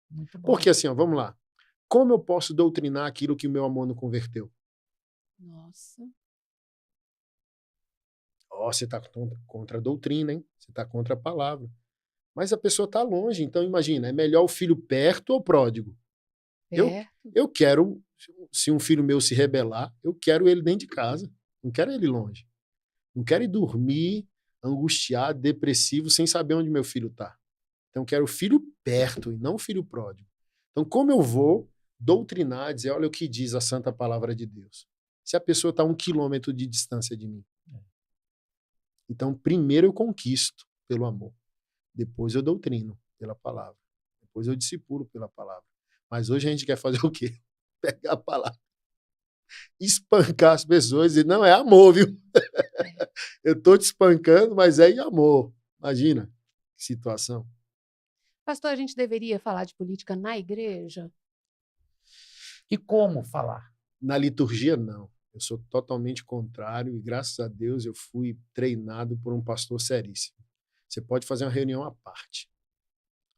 Muito bom. Porque assim, ó, vamos lá. Como eu posso doutrinar aquilo que o meu amor não converteu? Nossa. Você está contra a doutrina, hein? Você está contra a palavra. Mas a pessoa está longe. Então, imagina, é melhor o filho perto ou pródigo? Eu quero, se um filho meu se rebelar, eu quero ele dentro de casa. Não quero ele longe. Não quero ir dormir, angustiado, depressivo, sem saber onde meu filho está. Então, eu quero o filho perto e não o filho pródigo. Então, como eu vou doutrinar, dizer, olha o que diz a santa palavra de Deus. Se a pessoa está a 1 quilômetro de distância de mim. Então, primeiro eu conquisto pelo amor. Depois eu doutrino pela palavra. Depois eu discipulo pela palavra. Mas hoje a gente quer fazer o quê? Pegar a palavra, espancar as pessoas e não é amor, viu? Eu estou te espancando, mas é em amor. Imagina que situação. Pastor, a gente deveria falar de política na igreja? E como falar? Na liturgia, não. Eu sou totalmente contrário e, graças a Deus, eu fui treinado por um pastor seríssimo. Você pode fazer uma reunião à parte.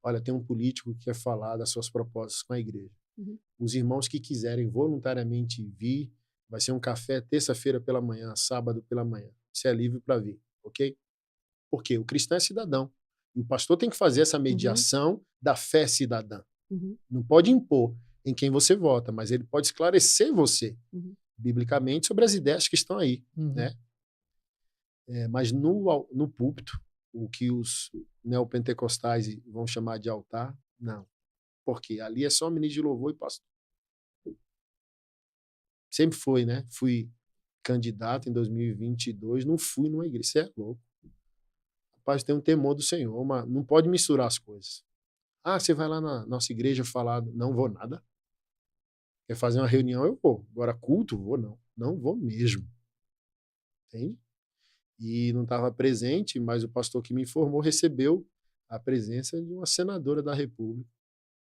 Olha, tem um político que quer falar das suas propostas com a igreja. Os irmãos que quiserem voluntariamente vir, vai ser um café terça-feira pela manhã, sábado pela manhã. Você é livre para vir, ok? Porque o cristão é cidadão. E o pastor tem que fazer essa mediação da fé cidadã. Não pode impor em quem você vota, mas ele pode esclarecer você, biblicamente, sobre as ideias que estão aí. Né? Mas no púlpito, o que os neopentecostais vão chamar de altar, não. Porque ali é só ministro de louvor e pastor. Sempre foi, né? Fui candidato em 2022, não fui numa igreja. Você é louco. Rapaz, tem um temor do Senhor, mas não pode misturar as coisas. Você vai lá na nossa igreja falar, não vou nada. Quer fazer uma reunião, eu vou. Agora, culto, vou não. Não vou mesmo. Entende? E não estava presente, mas o pastor que me informou recebeu a presença de uma senadora da República.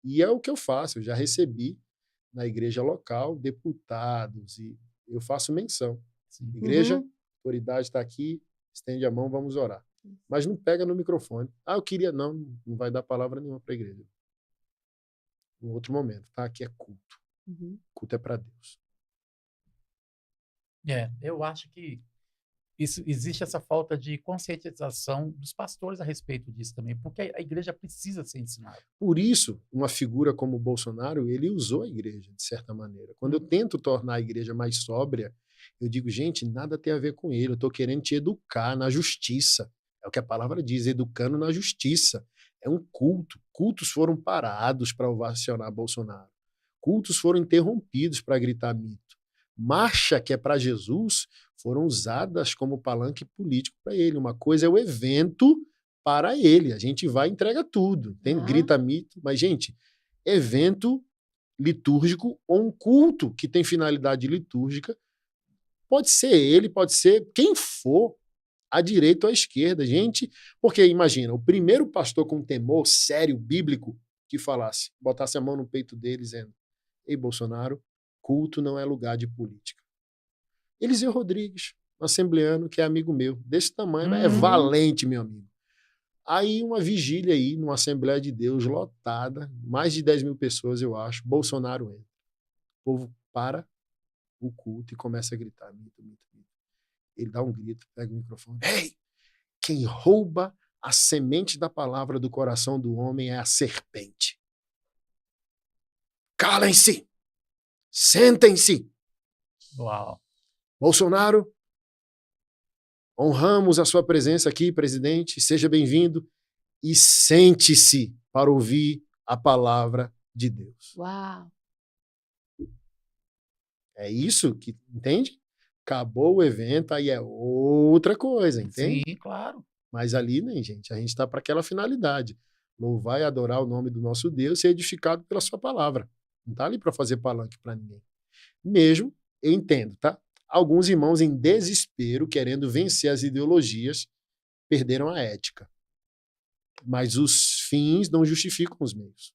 E é o que eu faço, eu já recebi na igreja local deputados e eu faço menção. Sim. Igreja, Uhum. autoridade está aqui, estende a mão, vamos orar. Mas não pega no microfone. Ah, eu queria, não vai dar palavra nenhuma para a igreja. Em outro momento, tá? Aqui é culto. Uhum. Culto é para Deus. Eu acho que existe essa falta de conscientização dos pastores a respeito disso também, porque a igreja precisa ser ensinada. Por isso, uma figura como o Bolsonaro, ele usou a igreja, de certa maneira. Quando eu tento tornar a igreja mais sóbria, eu digo, gente, nada tem a ver com ele, eu estou querendo te educar na justiça. É o que a palavra diz, educando na justiça. É um culto. Cultos foram parados para ovacionar Bolsonaro. Cultos foram interrompidos para gritar mito. Marcha, que é para Jesus, foram usadas como palanque político para ele. Uma coisa é o evento para ele. A gente vai e entrega tudo. Tem grita mito, mas, gente, evento litúrgico ou um culto que tem finalidade litúrgica, pode ser ele, pode ser quem for, à direita ou à esquerda, gente. Porque, imagina, o primeiro pastor com temor sério, bíblico, que falasse, botasse a mão no peito dele, dizendo, ei, Bolsonaro, culto não é lugar de política. Eliseu Rodrigues, um assembleano que é amigo meu, desse tamanho, é valente, meu amigo. Aí uma vigília aí, numa Assembleia de Deus lotada, mais de 10 mil pessoas, eu acho, Bolsonaro entra. O povo para o culto e começa a gritar, mito, mito, mito. Ele dá um grito, pega o microfone, ei, quem rouba a semente da palavra do coração do homem é a serpente. Calem-se! Sentem-se! Uau! Bolsonaro, honramos a sua presença aqui, presidente, seja bem-vindo e sente-se para ouvir a palavra de Deus. Uau! É isso que, entende? Acabou o evento, aí é outra coisa, entende? Sim, claro. Mas ali, né, gente, a gente está para aquela finalidade. Louvar e adorar o nome do nosso Deus e ser edificado pela sua palavra. Não está ali para fazer palanque para ninguém. Mesmo, eu entendo, tá? Alguns irmãos em desespero, querendo vencer as ideologias, perderam a ética. Mas os fins não justificam os meios.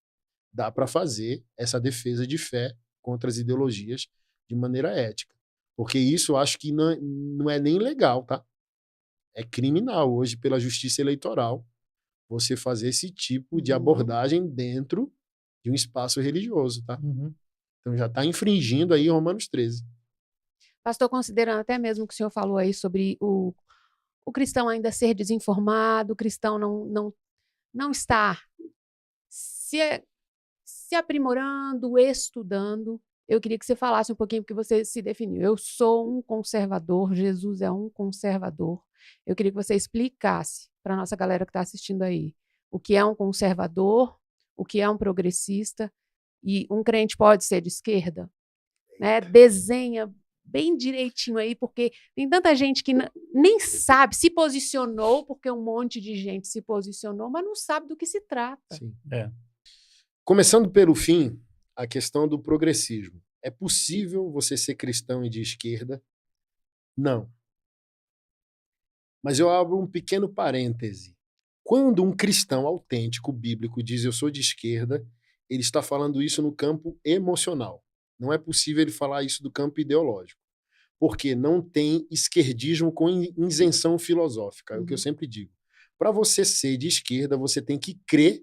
Dá para fazer essa defesa de fé contra as ideologias de maneira ética. Porque isso eu acho que não é nem legal, tá? É criminal hoje pela justiça eleitoral você fazer esse tipo de abordagem dentro de um espaço religioso, tá? Então já está infringindo aí Romanos 13. Pastor, considerando até mesmo o que o senhor falou aí sobre o cristão ainda ser desinformado, o cristão não estar se aprimorando, estudando, eu queria que você falasse um pouquinho, porque você se definiu. Eu sou um conservador, Jesus é um conservador. Eu queria que você explicasse para a nossa galera que está assistindo aí o que é um conservador, o que é um progressista, e um crente pode ser de esquerda? Né? Desenha bem direitinho aí, porque tem tanta gente que nem sabe, se posicionou, porque um monte de gente se posicionou, mas não sabe do que se trata. Sim. É. Começando pelo fim, a questão do progressismo. É possível você ser cristão e de esquerda? Não. Mas eu abro um pequeno parêntese. Quando um cristão autêntico, bíblico, diz eu sou de esquerda, ele está falando isso no campo emocional. Não é possível ele falar isso do campo ideológico. Porque não tem esquerdismo com isenção filosófica. É o que eu sempre digo. Para você ser de esquerda, você tem que crer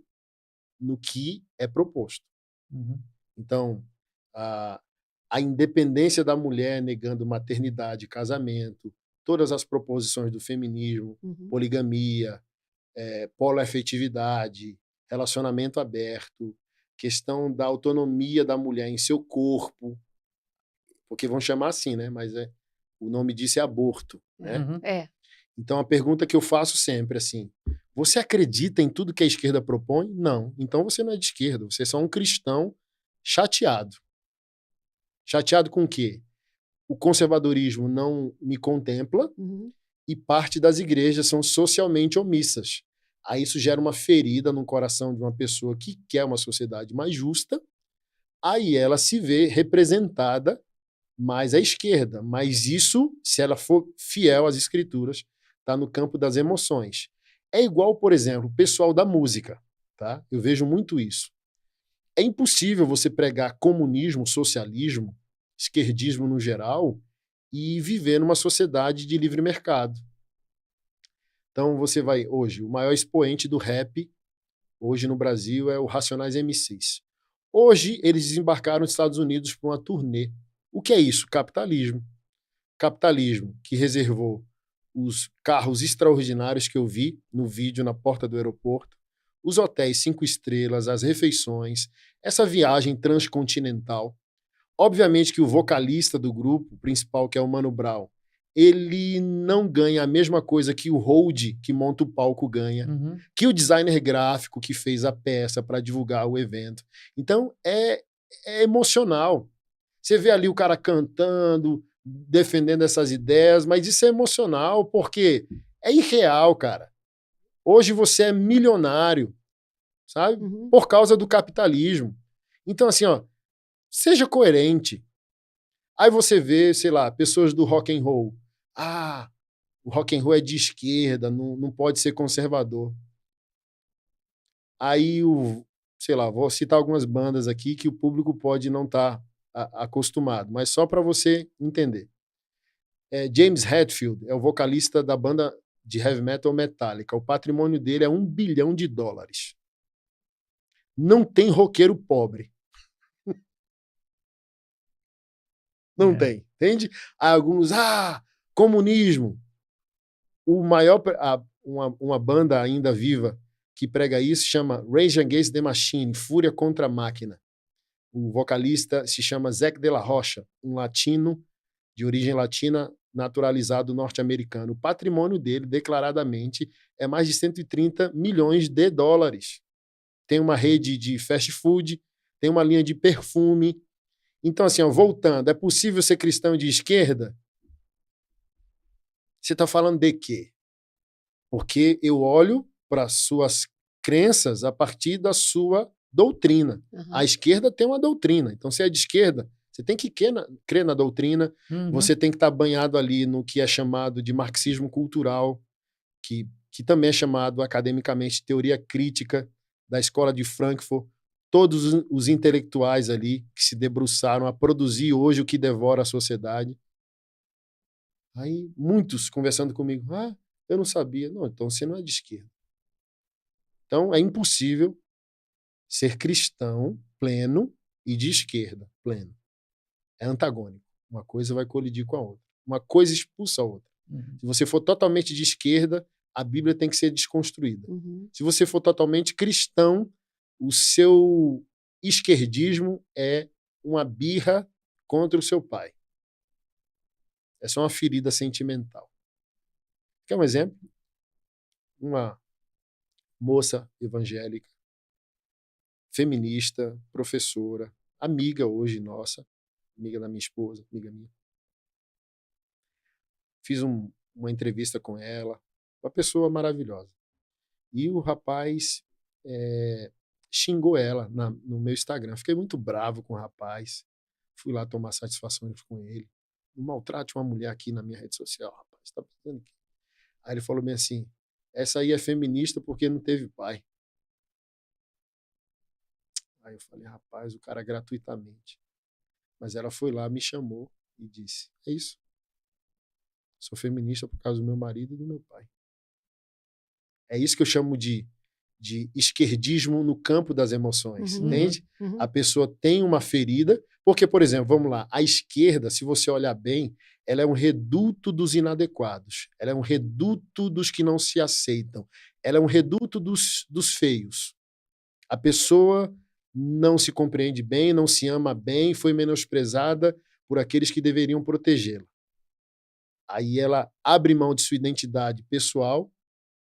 no que é proposto. Então, a independência da mulher negando maternidade, casamento, todas as proposições do feminismo, poligamia, poloafetividade, relacionamento aberto, questão da autonomia da mulher em seu corpo, porque vão chamar assim, né? Mas o nome disso é aborto, né? Então a pergunta que eu faço sempre assim: você acredita em tudo que a esquerda propõe? Não. Então você não é de esquerda, você é só um cristão chateado. Chateado com o quê? O conservadorismo não me contempla e parte das igrejas são socialmente omissas. Aí isso gera uma ferida no coração de uma pessoa que quer uma sociedade mais justa, aí ela se vê representada mais à esquerda. Mas isso, se ela for fiel às escrituras, está no campo das emoções. É igual, por exemplo, o pessoal da música, tá? Eu vejo muito isso. É impossível você pregar comunismo, socialismo, esquerdismo no geral e viver numa sociedade de livre mercado. Então você vai, hoje, o maior expoente do rap hoje no Brasil é o Racionais MCs. Hoje eles desembarcaram nos Estados Unidos para uma turnê. O que é isso? Capitalismo. Capitalismo que reservou os carros extraordinários que eu vi no vídeo na porta do aeroporto, os hotéis 5 estrelas, as refeições, essa viagem transcontinental. Obviamente que o vocalista do grupo principal, que é o Mano Brown, ele não ganha a mesma coisa que o hold que monta o palco ganha, que o designer gráfico que fez a peça para divulgar o evento. Então, é emocional. Você vê ali o cara cantando, defendendo essas ideias, mas isso é emocional porque é irreal, cara. Hoje você é milionário, sabe? Por causa do capitalismo. Então, assim, ó, seja coerente. Aí você vê, sei lá, pessoas do rock and roll. Ah, o rock and roll é de esquerda, não pode ser conservador. Aí, sei lá, vou citar algumas bandas aqui que o público pode não estar acostumado, mas só para você entender. James Hetfield é o vocalista da banda de heavy metal Metallica. O patrimônio dele é $1 bilhão. Não tem roqueiro pobre. Não tem, entende? Há alguns, comunismo. O maior, uma banda ainda viva que prega isso chama Rage Against the Machine, Fúria contra a Máquina. O vocalista se chama Zac de la Rocha, um latino de origem latina naturalizado norte-americano. O patrimônio dele, declaradamente, é mais de $130 milhões. Tem uma rede de fast food, tem uma linha de perfume. Então, assim, ó, voltando, é possível ser cristão de esquerda? Você está falando de quê? Porque eu olho para as suas crenças a partir da sua doutrina. A esquerda tem uma doutrina. Então, se é de esquerda, você tem que crer na doutrina, você tem que estar banhado ali no que é chamado de marxismo cultural, que também é chamado academicamente de teoria crítica da escola de Frankfurt. Todos os intelectuais ali que se debruçaram a produzir hoje o que devora a sociedade. Aí, muitos conversando comigo, eu não sabia. Não, então você não é de esquerda. Então, é impossível ser cristão pleno e de esquerda pleno. É antagônico. Uma coisa vai colidir com a outra. Uma coisa expulsa a outra. Se você for totalmente de esquerda, a Bíblia tem que ser desconstruída. Se você for totalmente cristão, o seu esquerdismo é uma birra contra o seu pai. É só uma ferida sentimental. Quer um exemplo? Uma moça evangélica, feminista, professora, amiga hoje nossa, amiga da minha esposa, amiga minha. Fiz uma entrevista com ela, uma pessoa maravilhosa. E o rapaz xingou ela no meu Instagram. Fiquei muito bravo com o rapaz. Fui lá tomar satisfações com ele. Não maltrate uma mulher aqui na minha rede social, rapaz. Tá pensando aqui? Aí ele falou bem assim, essa aí é feminista porque não teve pai. Aí eu falei, rapaz, o cara gratuitamente. Mas ela foi lá, me chamou e disse, é isso. Sou feminista por causa do meu marido e do meu pai. É isso que eu chamo de esquerdismo no campo das emoções, entende? A pessoa tem uma ferida, porque, por exemplo, vamos lá, a esquerda, se você olhar bem, ela é um reduto dos inadequados, ela é um reduto dos que não se aceitam, ela é um reduto dos feios. A pessoa não se compreende bem, não se ama bem, foi menosprezada por aqueles que deveriam protegê-la. Aí ela abre mão de sua identidade pessoal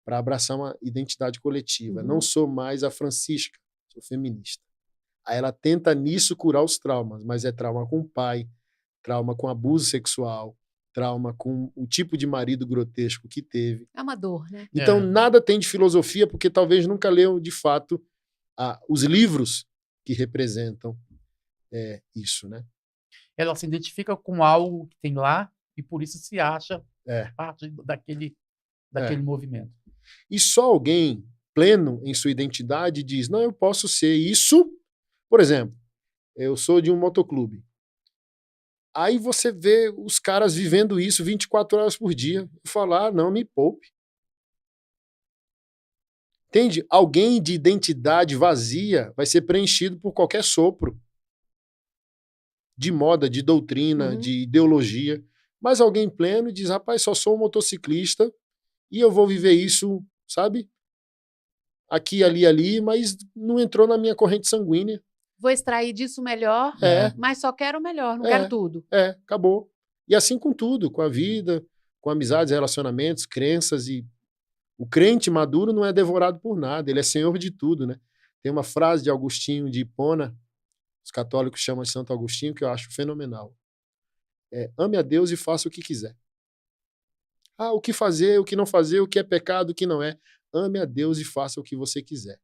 para abraçar uma identidade coletiva. Não sou mais a Francisca, sou feminista. Aí ela tenta nisso curar os traumas, mas é trauma com o pai, trauma com abuso sexual, trauma com o tipo de marido grotesco que teve. É uma dor, né? Então nada tem de filosofia, porque talvez nunca leu de fato os livros que representam isso, né? Ela se identifica com algo que tem lá e por isso se acha parte daquele movimento. E só alguém pleno em sua identidade diz, não, eu posso ser isso. Por exemplo, eu sou de um motoclube. Aí você vê os caras vivendo isso 24 horas por dia. Eu falo, não, me poupe. Entende? Alguém de identidade vazia vai ser preenchido por qualquer sopro. De moda, de doutrina, de ideologia. Mas alguém pleno diz, rapaz, só sou um motociclista e eu vou viver isso, sabe? Aqui, ali, mas não entrou na minha corrente sanguínea. Vou extrair disso o melhor, mas só quero o melhor, não quero tudo. Acabou. E assim com tudo, com a vida, com amizades, relacionamentos, crenças. E o crente maduro não é devorado por nada, ele é senhor de tudo, né? Tem uma frase de Agostinho de Hipona, os católicos chamam de Santo Agostinho, que eu acho fenomenal. Ame a Deus e faça o que quiser. O que fazer, o que não fazer, o que é pecado, o que não é. Ame a Deus e faça o que você quiser.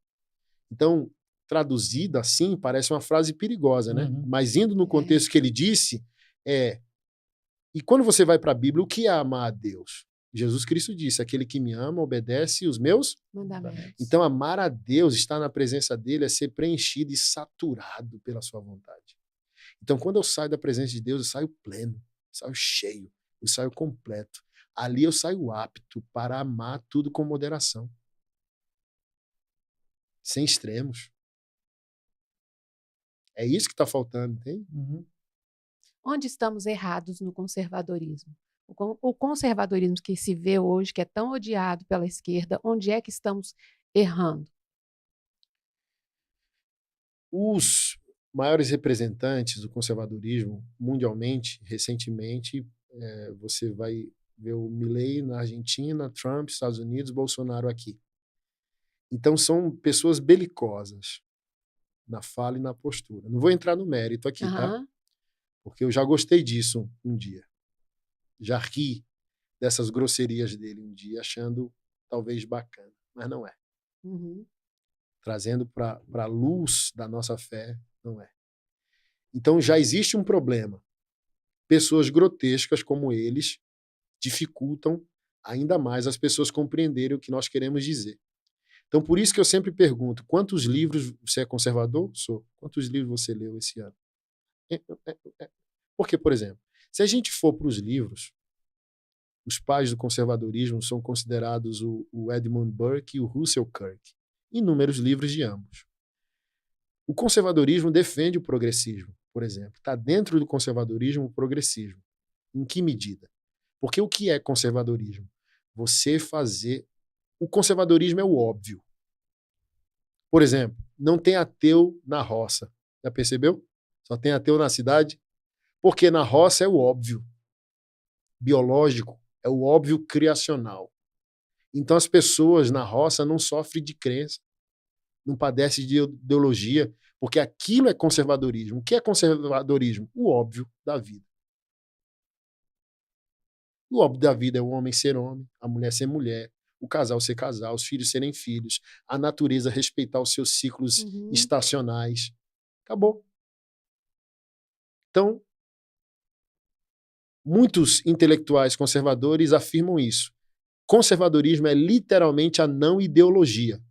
Então, traduzida assim, parece uma frase perigosa, né? Mas indo no contexto que ele disse, e quando você vai para a Bíblia, o que é amar a Deus? Jesus Cristo disse, aquele que me ama, obedece os meus mandamentos. Então, amar a Deus, estar na presença dele, é ser preenchido e saturado pela sua vontade. Então, quando eu saio da presença de Deus, eu saio pleno, eu saio cheio, eu saio completo. Ali eu saio apto para amar tudo com moderação. Sem extremos. É isso que está faltando, entende? Onde estamos errados no conservadorismo? O conservadorismo que se vê hoje, que é tão odiado pela esquerda, onde é que estamos errando? Os maiores representantes do conservadorismo mundialmente, recentemente, você vai ver o Milei na Argentina, Trump, Estados Unidos, Bolsonaro aqui. Então são pessoas belicosas na fala e na postura. Não vou entrar no mérito aqui, tá? Porque eu já gostei disso um dia. Já ri dessas grosserias dele um dia, achando talvez bacana, mas não é. Trazendo para a luz da nossa fé, não é. Então já existe um problema. Pessoas grotescas como eles dificultam ainda mais as pessoas compreenderem o que nós queremos dizer. Então, por isso que eu sempre pergunto, quantos livros, você é conservador? Sou. Quantos livros você leu esse ano? Porque, por exemplo, se a gente for para os livros, os pais do conservadorismo são considerados o Edmund Burke e o Russell Kirk. Inúmeros livros de ambos. O conservadorismo defende o progressismo, por exemplo. Está dentro do conservadorismo o progressismo. Em que medida? Porque o que é conservadorismo? Você fazer... O conservadorismo é o óbvio. Por exemplo, não tem ateu na roça. Já percebeu? Só tem ateu na cidade. Porque na roça é o óbvio biológico, é o óbvio criacional. Então as pessoas na roça não sofrem de crença, não padecem de ideologia, porque aquilo é conservadorismo. O que é conservadorismo? O óbvio da vida. O óbvio da vida é o homem ser homem, a mulher ser mulher, o casal ser casal, os filhos serem filhos, a natureza respeitar os seus ciclos estacionais. Acabou. Então, muitos intelectuais conservadores afirmam isso. Conservadorismo é literalmente a não ideologia.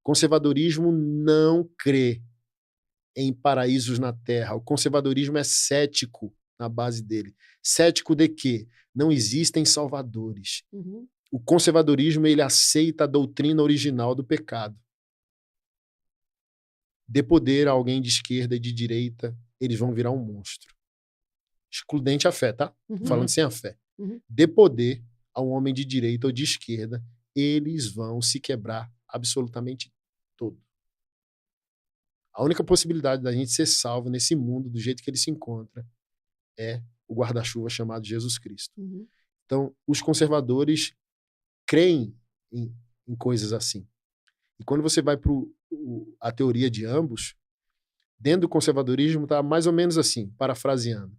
Conservadorismo não crê em paraísos na Terra. O conservadorismo é cético na base dele. Cético de quê? Não existem salvadores. O conservadorismo, ele aceita a doutrina original do pecado. Dê poder a alguém de esquerda e de direita, eles vão virar um monstro. Excludente a fé, tá? Falando sem a fé. Dê poder a um homem de direita ou de esquerda, eles vão se quebrar absolutamente todo. A única possibilidade da gente ser salvo nesse mundo, do jeito que ele se encontra, é o guarda-chuva chamado Jesus Cristo. Então, os conservadores creem em coisas assim. E quando você vai para a teoria de ambos, dentro do conservadorismo está mais ou menos assim, parafraseando.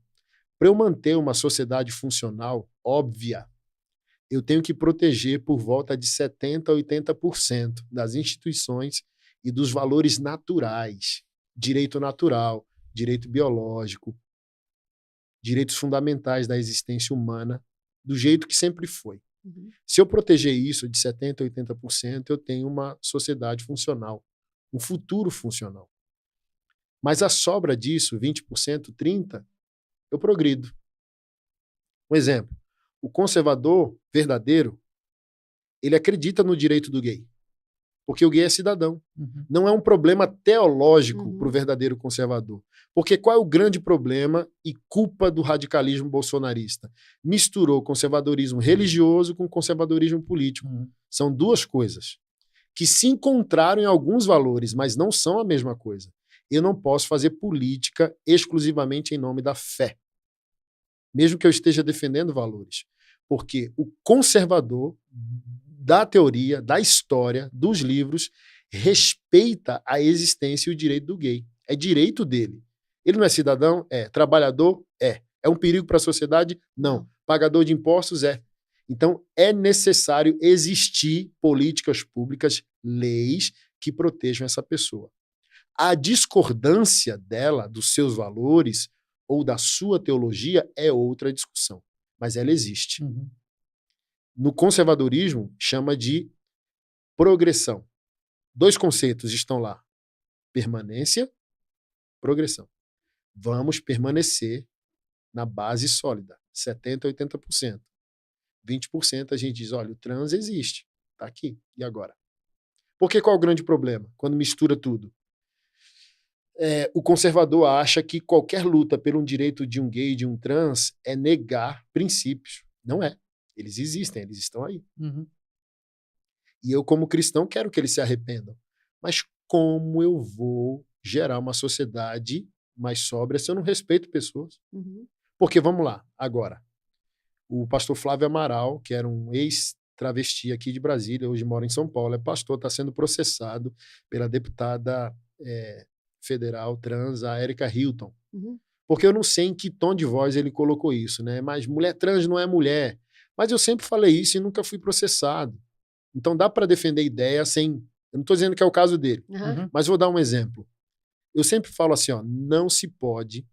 Para eu manter uma sociedade funcional, óbvia, eu tenho que proteger por volta de 70% a 80% das instituições e dos valores naturais. Direito natural, direito biológico, direitos fundamentais da existência humana, do jeito que sempre foi. Uhum. Se eu proteger isso de 70%, 80%, eu tenho uma sociedade funcional, um futuro funcional. Mas a sobra disso, 20%, 30%, eu progrido. Um exemplo, o conservador verdadeiro, ele acredita no direito do gay, porque o gay é cidadão. Uhum. Não é um problema teológico para o Uhum. verdadeiro conservador. Porque qual é o grande problema e culpa do radicalismo bolsonarista? Misturou conservadorismo religioso com conservadorismo político. Uhum. São duas coisas que se encontraram em alguns valores, mas não são a mesma coisa. Eu não posso fazer política exclusivamente em nome da fé, mesmo que eu esteja defendendo valores. Porque o conservador da teoria, da história, dos livros, respeita a existência e o direito do gay. É direito dele. Ele não é cidadão? É. Trabalhador? É. É um perigo para a sociedade? Não. Pagador de impostos? É. Então, é necessário existir políticas públicas, leis que protejam essa pessoa. A discordância dela, dos seus valores ou da sua teologia é outra discussão, mas ela existe. Uhum. No conservadorismo, chama de progressão. Dois conceitos estão lá: permanência, progressão. Vamos permanecer na base sólida, 70%, 80%. 20% a gente diz, olha, o trans existe, está aqui, e agora? Porque qual é o grande problema? Quando mistura tudo. O conservador acha que qualquer luta pelo direito de um gay e de um trans é negar princípios. Não é. Eles existem, eles estão aí. Uhum. E eu, como cristão, quero que eles se arrependam. Mas como eu vou gerar uma sociedade mais sóbria se eu não respeito pessoas? Uhum. Porque, vamos lá, agora, o pastor Flávio Amaral, que era um ex-travesti aqui de Brasília, hoje mora em São Paulo, é pastor, está sendo processado pela deputada federal trans, a Erika Hilton. Uhum. Porque eu não sei em que tom de voz ele colocou isso, né? Mas mulher trans não é mulher. Mas eu sempre falei isso e nunca fui processado. Então dá para defender ideia sem... Eu não estou dizendo que é o caso dele, Uhum. mas vou dar um exemplo. Eu sempre falo assim, ó, não se pode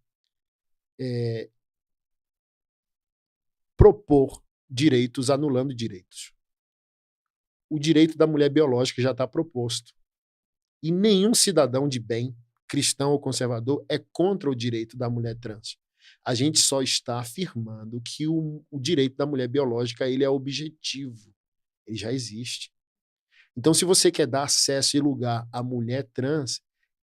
propor direitos anulando direitos. O direito da mulher biológica já está proposto. E nenhum cidadão de bem, cristão ou conservador, é contra o direito da mulher trans. A gente só está afirmando que o direito da mulher biológica ele é objetivo. Ele já existe. Então, se você quer dar acesso e lugar à mulher trans,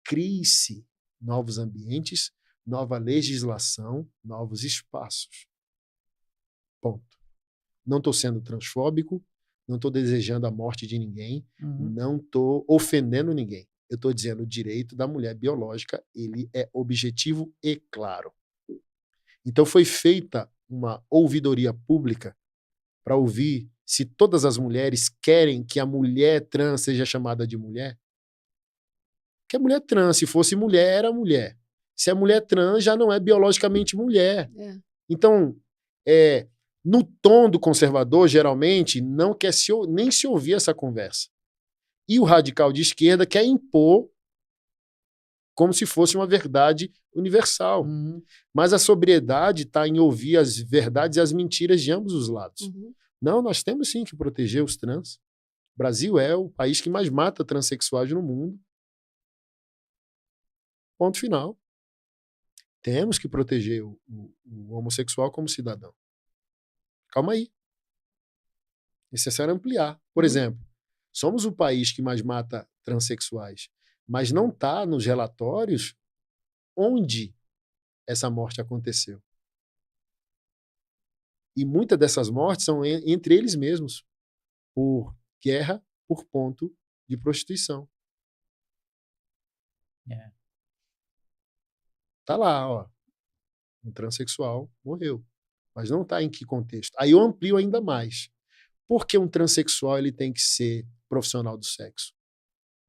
crie-se novos ambientes, nova legislação, novos espaços. Ponto. Não estou sendo transfóbico, não estou desejando a morte de ninguém, não estou ofendendo ninguém. Eu estou dizendo o direito da mulher biológica, ele é objetivo e claro. Então foi feita uma ouvidoria pública para ouvir se todas as mulheres querem que a mulher trans seja chamada de mulher. Porque a mulher trans, se fosse mulher, era mulher. Se é mulher trans, já não é biologicamente mulher. É. Então, no tom do conservador, geralmente, não quer nem se ouvir essa conversa. E o radical de esquerda quer impor como se fosse uma verdade universal. Uhum. Mas a sobriedade está em ouvir as verdades e as mentiras de ambos os lados. Uhum. Não, nós temos sim que proteger os trans. O Brasil é o país que mais mata transexuais no mundo. Ponto final. Temos que proteger o homossexual como cidadão. Calma aí. Necessário ampliar. Por exemplo, somos o país que mais mata transexuais, mas não está nos relatórios onde essa morte aconteceu. E muitas dessas mortes são entre eles mesmos, por guerra, por ponto de prostituição. Tá lá, ó. Um transexual morreu. Mas não está em que contexto. Aí eu amplio ainda mais. Por que um transexual ele tem que ser profissional do sexo?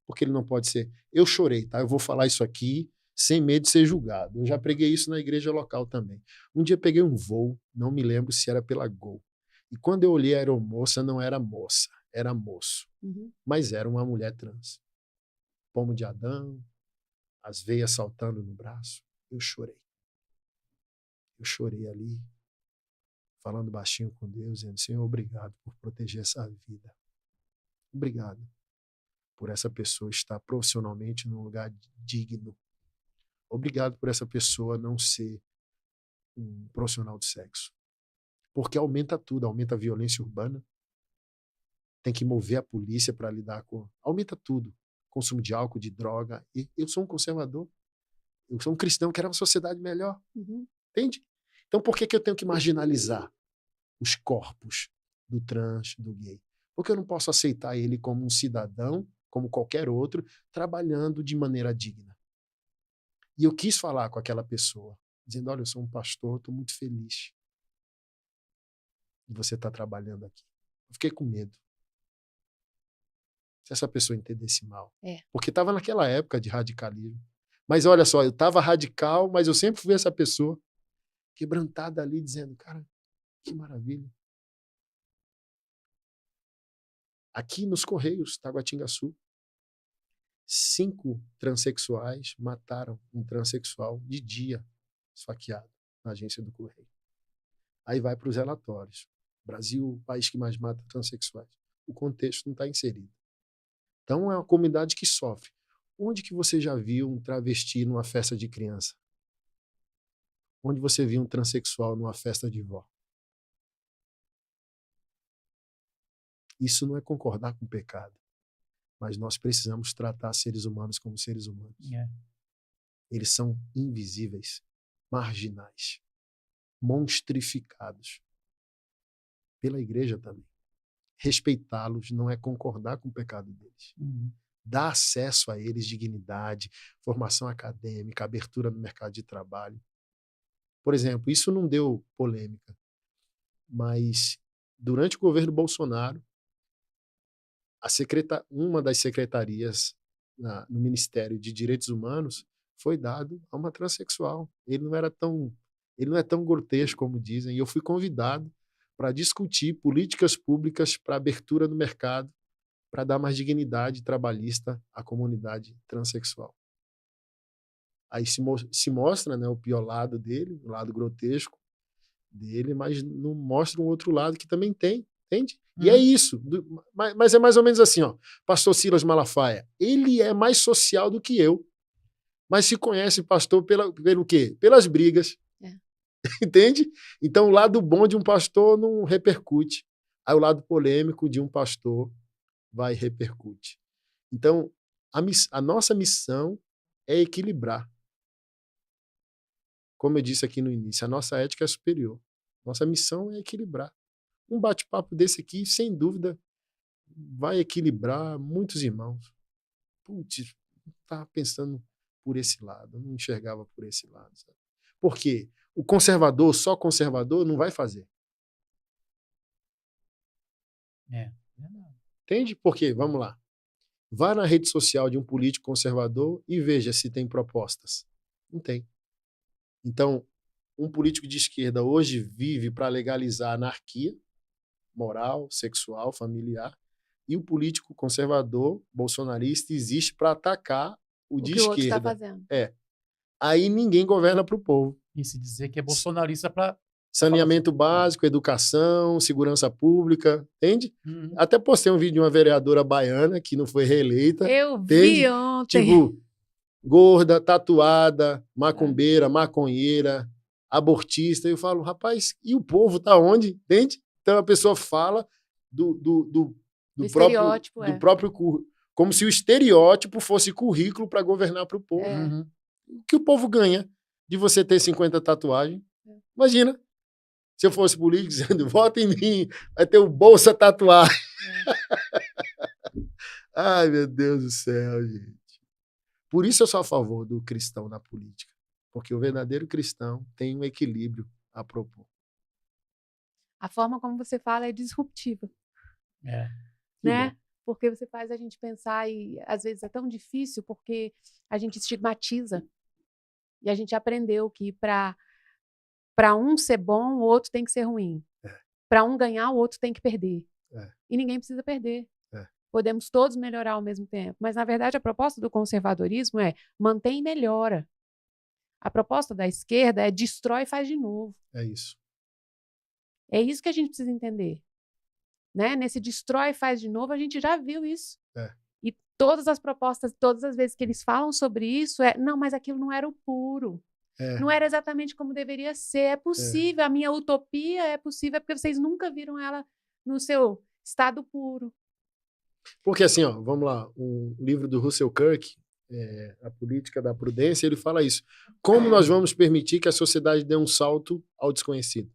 Porque ele não pode ser... Eu chorei, tá? Eu vou falar isso aqui sem medo de ser julgado. Eu já preguei isso na igreja local também. Um dia peguei um voo, não me lembro se era pela Gol. E quando eu olhei a aeromoça, não era moça, era moço. Mas era uma mulher trans. Pomo de Adão, as veias saltando no braço. Eu chorei. Eu chorei ali. falando baixinho com Deus, dizendo: Senhor, obrigado por proteger essa vida. Obrigado por essa pessoa estar profissionalmente num lugar digno. Obrigado por essa pessoa não ser um profissional de sexo. Porque aumenta tudo, aumenta a violência urbana, tem que mover a polícia para lidar com... Aumenta tudo. Consumo de álcool, de droga. E eu sou um conservador. Eu sou um cristão, quero uma sociedade melhor. Entende? Então por que eu tenho que marginalizar os corpos do trans, do gay? Porque eu não posso aceitar ele como um cidadão, como qualquer outro, trabalhando de maneira digna. E eu quis falar com aquela pessoa, dizendo: olha, eu sou um pastor, estou muito feliz de você estar trabalhando aqui. Eu fiquei com medo. Se essa pessoa entendesse mal. Porque estava naquela época de radicalismo. Mas olha só, eu estava radical, mas eu sempre fui essa pessoa quebrantada ali, dizendo: cara, que maravilha. Aqui nos Correios, Taguatingaçu, 5 transexuais mataram um transexual de dia, esfaqueado, na agência do Correio. Aí vai para os relatórios. Brasil, o país que mais mata transexuais. O contexto não está inserido. Então é uma comunidade que sofre. Onde que você já viu um travesti numa festa de criança? Onde você viu um transexual numa festa de vó? Isso não é concordar com o pecado. Mas nós precisamos tratar seres humanos como seres humanos. Eles são invisíveis, marginais, monstrificados. Pela igreja também. Respeitá-los não é concordar com o pecado deles. Dar acesso a eles, dignidade, formação acadêmica, abertura no mercado de trabalho. Por exemplo, isso não deu polêmica, mas durante o governo Bolsonaro, uma das secretarias no Ministério de Direitos Humanos foi dado a uma transexual. Ele não é tão grotesco como dizem, e eu fui convidado para discutir políticas públicas para abertura no mercado, para dar mais dignidade trabalhista à comunidade transexual. Aí se mostra, né, o pior lado dele, o lado grotesco dele, mas não mostra um outro lado que também tem, entende? E é isso, mas é mais ou menos assim, ó. Pastor Silas Malafaia, ele é mais social do que eu, mas se conhece pastor pelo quê? Pelas brigas. Entende? Então o lado bom de um pastor não repercute. Aí o lado polêmico de um pastor vai e repercute. Então a nossa missão é equilibrar. Como eu disse aqui no início, a nossa ética é superior. Nossa missão é equilibrar. Um bate-papo desse aqui, sem dúvida, vai equilibrar muitos irmãos. Putz, não estava pensando por esse lado, não enxergava por esse lado. Sabe? Por quê? O conservador, só conservador, não vai fazer. Entende? Por quê? Vamos lá. Vá na rede social de um político conservador e veja se tem propostas. Não tem. Então, um político de esquerda hoje vive para legalizar a anarquia moral, sexual, familiar, e o político conservador, bolsonarista, existe para atacar o de esquerda. O que o outro está fazendo. Aí ninguém governa para o povo. E se dizer que é bolsonarista para... Saneamento básico, educação, segurança pública, entende? Até postei um vídeo de uma vereadora baiana que não foi reeleita. Eu vi ontem. Tipo, gorda, tatuada, macumbeira, maconheira, abortista. Eu falo, rapaz, e o povo tá onde? Entende? Então a pessoa fala do próprio como se o estereótipo fosse currículo para governar para o povo. O que o povo ganha de você ter 50 tatuagens? Imagina, se eu fosse político dizendo, vota em mim, vai ter o bolsa tatuagem. Ai, meu Deus do céu, gente. Por isso eu sou a favor do cristão na política, porque o verdadeiro cristão tem um equilíbrio a propor. A forma como você fala é disruptiva. Né? Porque você faz a gente pensar e às vezes é tão difícil porque a gente estigmatiza. E a gente aprendeu que para um ser bom, o outro tem que ser ruim. Para um ganhar, o outro tem que perder. E ninguém precisa perder. Podemos todos melhorar ao mesmo tempo. Mas, na verdade, a proposta do conservadorismo é mantém e melhora. A proposta da esquerda é destrói e faz de novo. É isso. É isso que a gente precisa entender. Né? Nesse destrói e faz de novo, a gente já viu isso. E todas as propostas, todas as vezes que eles falam sobre isso, não, mas aquilo não era o puro. Não era exatamente como deveria ser. É possível, a minha utopia é possível, porque vocês nunca viram ela no seu estado puro. Porque assim, ó, vamos lá, um livro do Russell Kirk, A Política da Prudência, ele fala isso. Como nós vamos permitir que a sociedade dê um salto ao desconhecido?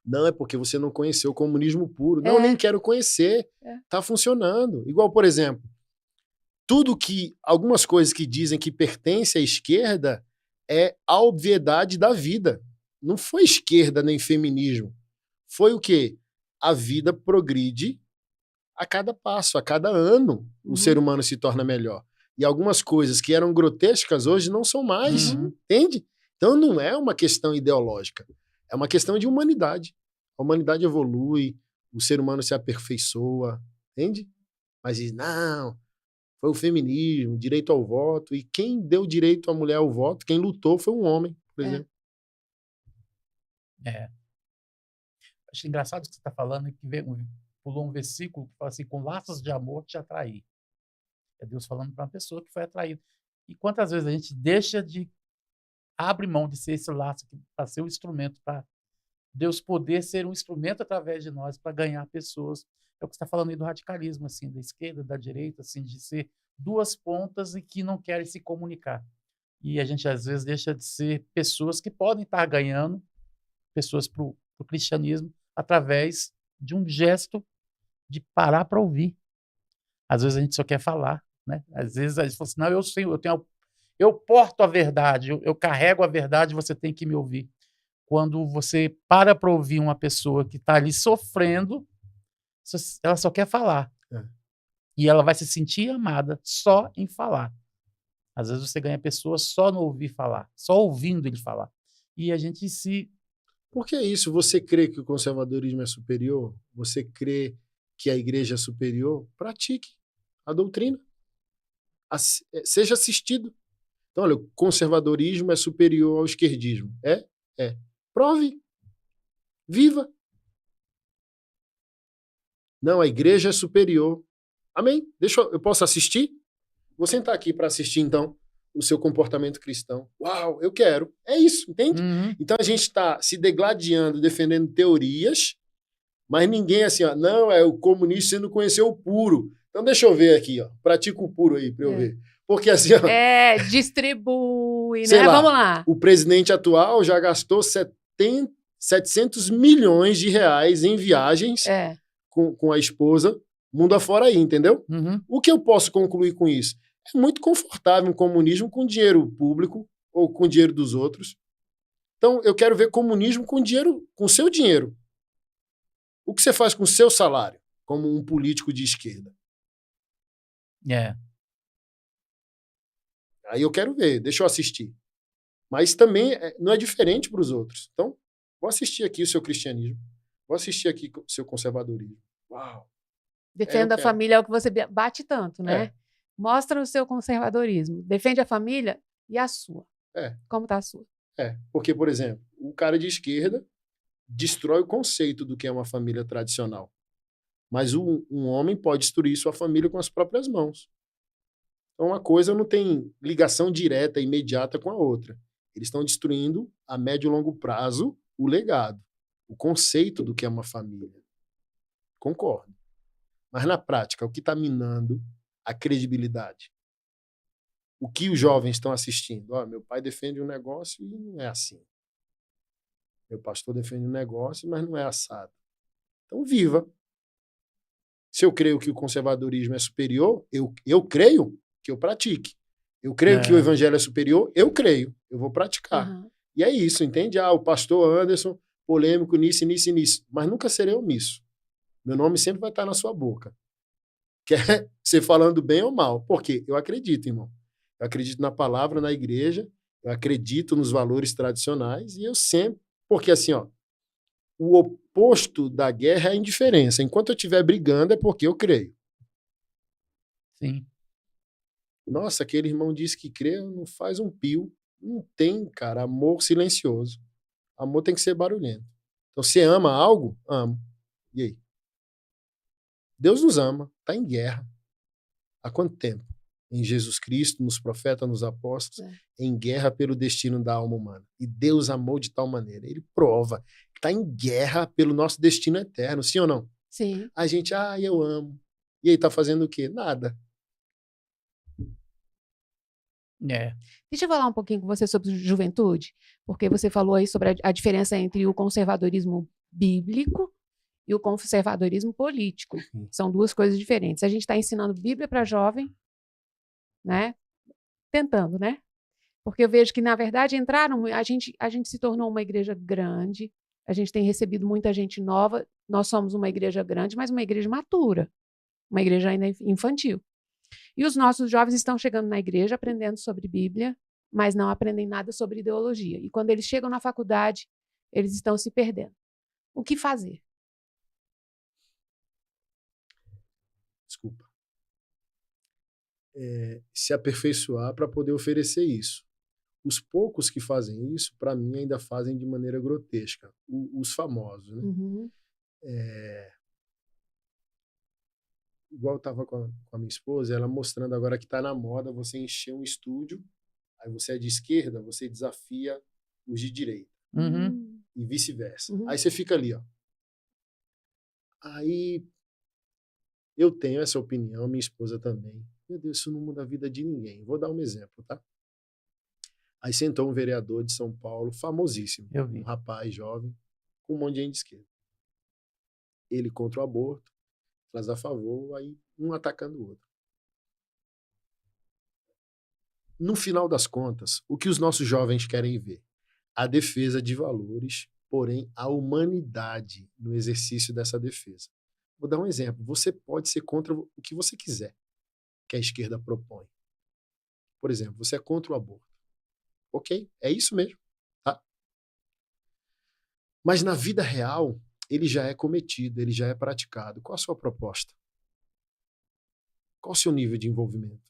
Não é porque você não conheceu o comunismo puro. Não, nem quero conhecer. Tá funcionando. Igual, por exemplo, algumas coisas que dizem que pertence à esquerda é a obviedade da vida. Não foi esquerda nem feminismo. Foi o quê? A vida progride a cada passo, a cada ano o ser humano se torna melhor. E algumas coisas que eram grotescas hoje não são mais, entende? Então não é uma questão ideológica, é uma questão de humanidade. A humanidade evolui, o ser humano se aperfeiçoa, entende? Mas diz, não, foi o feminismo, direito ao voto, e quem deu direito à mulher ao voto, quem lutou foi um homem, por exemplo. Acho engraçado o que você está falando, que pulou um versículo que fala assim, com laços de amor te atrair. É Deus falando para uma pessoa que foi atraída. E quantas vezes a gente abre mão de ser esse laço para ser um instrumento, para Deus poder ser um instrumento através de nós para ganhar pessoas. É o que você está falando aí do radicalismo, assim, da esquerda, da direita, assim, de ser duas pontas e que não querem se comunicar. E a gente, às vezes, deixa de ser pessoas que podem estar ganhando pessoas para o cristianismo através de um gesto de parar para ouvir. Às vezes a gente só quer falar, né? Às vezes a gente fala assim, não, eu porto a verdade, eu carrego a verdade, você tem que me ouvir. Quando você para ouvir uma pessoa que está ali sofrendo, ela só quer falar. E ela vai se sentir amada só em falar. Às vezes você ganha pessoas só no ouvir falar, só ouvindo ele falar. E a gente Por que isso? Você crê que o conservadorismo é superior? Você crê que a igreja é superior? Pratique a doutrina. Seja assistido. Então, olha, o conservadorismo é superior ao esquerdismo. É? Prove. Viva. Não, a igreja é superior. Amém? Eu posso assistir? Vou sentar aqui para assistir, então, o seu comportamento cristão. Uau, eu quero. É isso, entende? Então a gente está se degladiando, defendendo teorias, mas ninguém assim, ó, não, é o comunista, você não conheceu o puro. Então deixa eu ver aqui, ó, pratica o puro aí para eu ver. Porque assim, ó, distribui, sei né? lá, Vamos lá. O presidente atual já gastou 700 milhões de reais em viagens com a esposa, mundo afora aí, entendeu? O que eu posso concluir com isso? É muito confortável um comunismo com dinheiro público ou com dinheiro dos outros. Então, eu quero ver comunismo com dinheiro, com seu dinheiro. O que você faz com o seu salário, como um político de esquerda? Aí eu quero ver, deixa eu assistir. Mas também não é diferente para os outros. Então, vou assistir aqui o seu cristianismo. Vou assistir aqui o seu conservadorismo. Uau! Defenda a família, é o que você bate tanto, né? Mostra o seu conservadorismo. Defende a família e a sua. Como está a sua? Porque, por exemplo, o cara de esquerda destrói o conceito do que é uma família tradicional. Mas um homem pode destruir sua família com as próprias mãos. Então, uma coisa não tem ligação direta, imediata com a outra. Eles estão destruindo, a médio e longo prazo, o legado, o conceito do que é uma família. Concordo. Mas, na prática, o que está minando a credibilidade? O que os jovens estão assistindo? Meu pai defende um negócio e não é assim. Meu pastor defende um negócio, mas não é assado. Então, viva. Se eu creio que o conservadorismo é superior, eu creio que eu pratique. Eu creio que o evangelho é superior, eu creio. Eu vou praticar. E é isso, entende? O pastor Anderson, polêmico nisso, nisso e nisso. Mas nunca serei omisso. Meu nome sempre vai estar na sua boca. Quer ser falando bem ou mal. Por quê? Eu acredito, irmão. Eu acredito na palavra, na igreja. Eu acredito nos valores tradicionais. E eu sempre... Porque assim, o oposto da guerra é a indiferença. Enquanto eu estiver brigando é porque eu creio. Sim. Nossa, aquele irmão disse que crê, não faz um pio. Não tem, cara, amor silencioso. Amor tem que ser barulhento. Então, você ama algo? Amo. E aí? Deus nos ama, está em guerra. Há quanto tempo? Em Jesus Cristo, nos profetas, nos apóstolos, em guerra pelo destino da alma humana. E Deus amou de tal maneira. Ele prova que está em guerra pelo nosso destino eterno, sim ou não? Sim. A gente, eu amo. E aí, está fazendo o quê? Nada. Deixa eu falar um pouquinho com você sobre juventude, porque você falou aí sobre a diferença entre o conservadorismo bíblico e o conservadorismo político. São duas coisas diferentes. A gente está ensinando Bíblia para jovem, né? Tentando, né? Porque eu vejo que, na verdade, a gente se tornou uma igreja grande, a gente tem recebido muita gente nova, nós somos uma igreja grande, mas uma igreja matura, uma igreja ainda infantil. E os nossos jovens estão chegando na igreja aprendendo sobre Bíblia, mas não aprendem nada sobre ideologia. E quando eles chegam na faculdade, eles estão se perdendo. O que fazer? Desculpa. Se aperfeiçoar para poder oferecer isso. Os poucos que fazem isso, para mim, ainda fazem de maneira grotesca. Os famosos, né? Uhum. Igual eu estava com a minha esposa, ela mostrando agora que está na moda você encher um estúdio, aí você é de esquerda, você desafia os de direita. Uhum. E vice-versa. Uhum. Aí você fica ali, ó. Aí eu tenho essa opinião, minha esposa também. Meu Deus, isso não muda a vida de ninguém. Vou dar um exemplo, tá? Aí sentou um vereador de São Paulo, famosíssimo. Eu vi. Um rapaz jovem, com um monte de gente de esquerda. Ele contra o aborto, elas a favor, aí um atacando o outro. No final das contas, o que os nossos jovens querem ver? A defesa de valores, porém a humanidade no exercício dessa defesa. Vou dar um exemplo. Você pode ser contra o que você quiser, que a esquerda propõe. Por exemplo, você é contra o aborto. Ok, é isso mesmo. Tá? Mas na vida real, ele já é cometido, ele já é praticado. Qual a sua proposta? Qual o seu nível de envolvimento?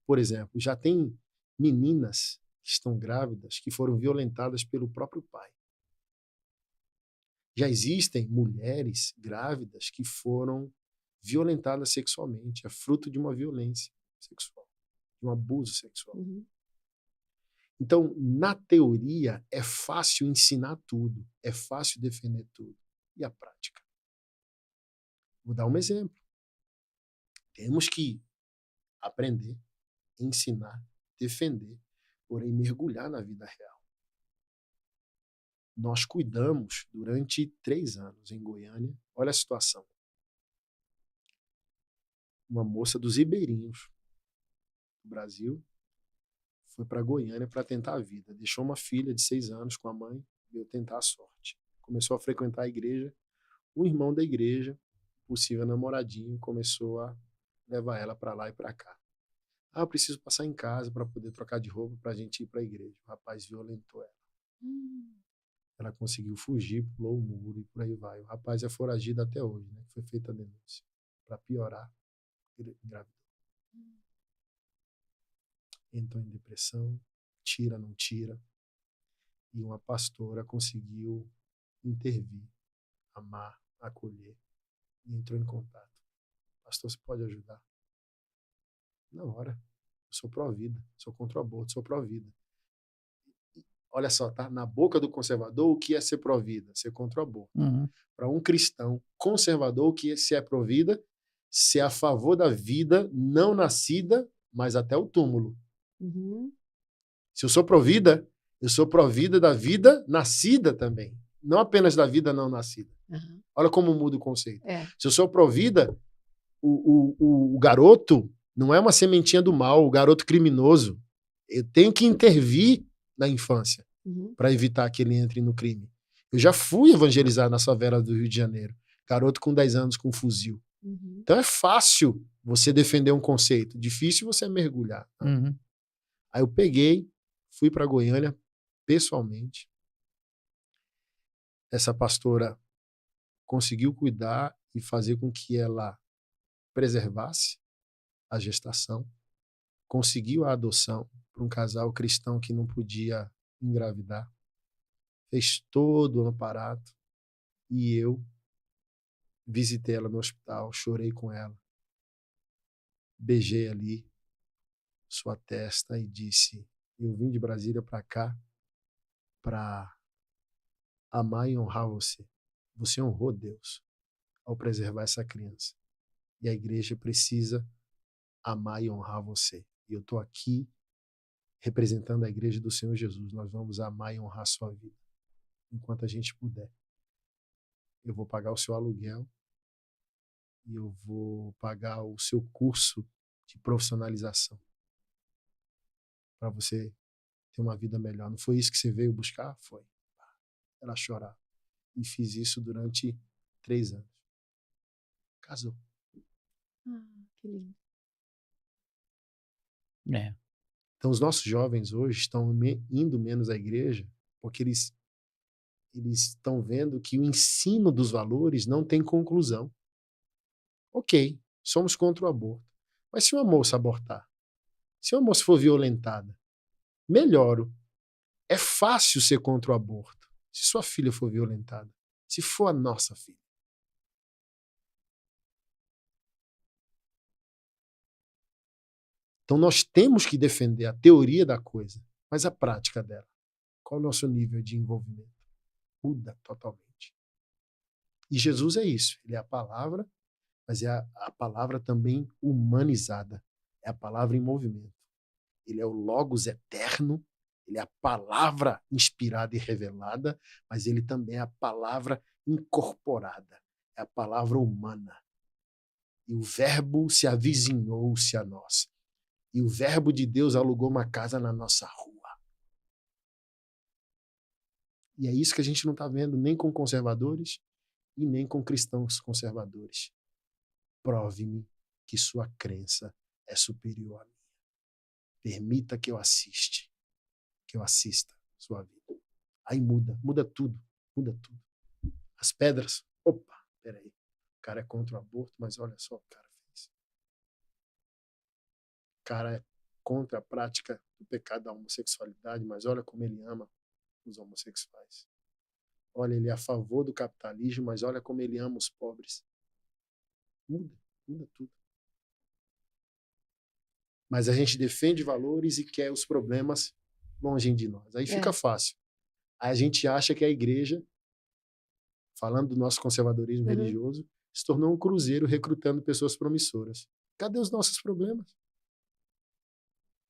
Por exemplo, já tem meninas que estão grávidas que foram violentadas pelo próprio pai. Já existem mulheres grávidas que foram violentadas sexualmente, é fruto de uma violência sexual, de um abuso sexual. Uhum. Então, na teoria, é fácil ensinar tudo, é fácil defender tudo. E a prática? Vou dar um exemplo. Temos que aprender, ensinar, defender, porém mergulhar na vida real. Nós cuidamos durante 3 anos em Goiânia. Olha a situação. Uma moça dos ribeirinhos do Brasil foi para Goiânia para tentar a vida. Deixou uma filha de 6 anos com a mãe e veio tentar a sorte. Começou a frequentar a igreja. Um irmão da igreja, possível namoradinho, começou a levar ela para lá e para cá. Eu preciso passar em casa para poder trocar de roupa para a gente ir para a igreja. O rapaz violentou ela. Ela conseguiu fugir, pulou o muro e por aí vai. O rapaz é foragido até hoje, né? Foi feita a denúncia. Para piorar, engravidou. Entrou em depressão, tira, não tira. E uma pastora conseguiu intervir, amar, acolher. E entrou em contato. Pastor, você pode ajudar? Na hora. Eu sou pró-vida, sou contra o aborto, sou pró-vida. Olha só, tá? Na boca do conservador, o que é ser pró-vida? Ser contra o aborto. Uhum. Para um cristão conservador, o que é ser pró-vida? Ser a favor da vida não nascida, mas até o túmulo. Uhum. Se eu sou pró-vida, eu sou pró-vida da vida nascida também. Não apenas da vida não nascida. Uhum. Olha como muda o conceito. É. Se eu sou pró-vida, o garoto não é uma sementinha do mal, o garoto criminoso. Eu tenho que intervir na infância para evitar que ele entre no crime. Eu já fui evangelizar na favela do Rio de Janeiro. Garoto com 10 anos com um fuzil. Uhum. Então é fácil você defender um conceito. Difícil você mergulhar. Uhum. Aí eu peguei, fui para Goiânia pessoalmente. Essa pastora conseguiu cuidar e fazer com que ela preservasse a gestação, conseguiu a adoção para um casal cristão que não podia engravidar. fez todo o aparato e eu visitei ela no hospital, chorei com ela, beijei ali sua testa e disse: eu vim de Brasília para cá para amar e honrar você. Você honrou Deus ao preservar essa criança. E a igreja precisa amar e honrar você. E eu estou aqui representando a igreja do Senhor Jesus. Nós vamos amar e honrar a sua vida enquanto a gente puder. Eu vou pagar o seu aluguel e eu vou pagar o seu curso de profissionalização para você ter uma vida melhor. Não foi isso que você veio buscar? Foi. Ela chorava. E fiz isso durante 3 anos. Casou. Que lindo. Então, os nossos jovens hoje estão indo menos à igreja porque eles estão vendo que o ensino dos valores não tem conclusão. Ok, somos contra o aborto. Mas se uma moça abortar, se uma moça for violentada, melhoro. É fácil ser contra o aborto se sua filha for violentada, se for a nossa filha. Então nós temos que defender a teoria da coisa, mas a prática dela. Qual é o nosso nível de envolvimento? Muda totalmente. E Jesus é isso. Ele é a palavra, mas é a palavra também humanizada. É a palavra em movimento. Ele é o Logos eterno, ele é a palavra inspirada e revelada, mas ele também é a palavra incorporada. É a palavra humana. E o verbo se avizinhou-se a nós. E o verbo de Deus alugou uma casa na nossa rua. E é isso que a gente não está vendo nem com conservadores e nem com cristãos conservadores. Prove-me que sua crença é superior à minha. Permita que eu assista sua vida. Aí muda tudo. As pedras, opa, peraí. O cara é contra o aborto, mas olha só o que o cara fez. O cara é contra a prática do pecado da homossexualidade, mas olha como ele ama os homossexuais. Olha, ele é a favor do capitalismo, mas olha como ele ama os pobres. Muda tudo. Mas a gente defende valores e quer os problemas longe de nós. Aí fica fácil. Aí a gente acha que a igreja, falando do nosso conservadorismo religioso, se tornou um cruzeiro recrutando pessoas promissoras. Cadê os nossos problemas?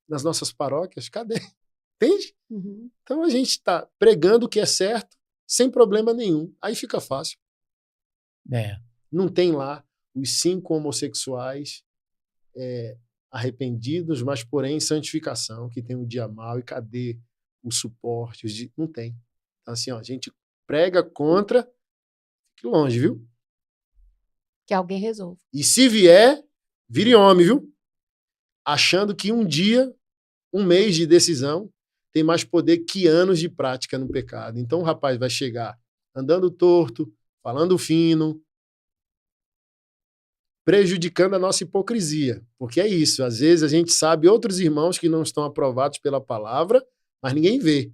Nas nossas paróquias? Cadê? Entende? Então a gente está pregando o que é certo, sem problema nenhum. Aí fica fácil. Não tem lá os 5 homossexuais arrependidos, mas porém em santificação, que tem um dia mau, e cadê o suporte? Não tem. Então assim, ó, a gente prega contra, fique longe, viu? Que alguém resolva. E se vier, vire homem, viu? Achando que um dia, um mês de decisão, tem mais poder que anos de prática no pecado. Então o rapaz vai chegar andando torto, falando fino, prejudicando a nossa hipocrisia. Porque é isso, às vezes a gente sabe outros irmãos que não estão aprovados pela palavra, mas ninguém vê.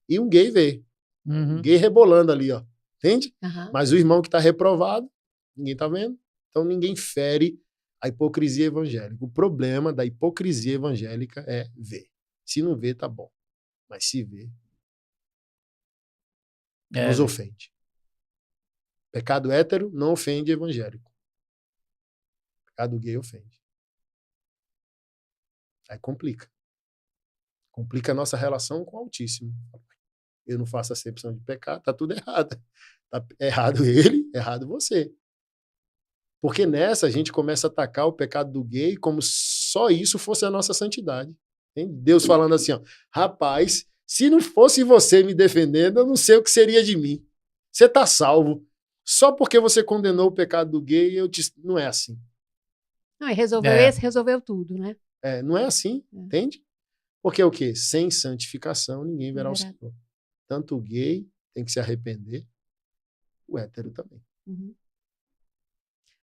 E um gay vê. Um gay rebolando ali, ó. Entende? Mas o irmão que está reprovado, ninguém está vendo. Então ninguém fere a hipocrisia evangélica. O problema da hipocrisia evangélica é ver. Se não vê, tá bom. Mas se vê, nos ofende. Pecado hétero não ofende evangélico. Pecado gay ofende. Aí complica. Complica a nossa relação com o Altíssimo. Eu não faço acepção de pecado, tá tudo errado. Tá errado ele, errado você. Porque nessa a gente começa a atacar o pecado do gay como só isso fosse a nossa santidade. Entende? Deus falando assim, ó, rapaz, se não fosse você me defendendo, eu não sei o que seria de mim. Você tá salvo. Só porque você condenou o pecado do gay, não é assim. Não, e resolveu esse, resolveu tudo, né? Não é assim, entende? Porque o quê? Sem santificação, ninguém verá o Senhor. Tanto o gay tem que se arrepender, o hétero também.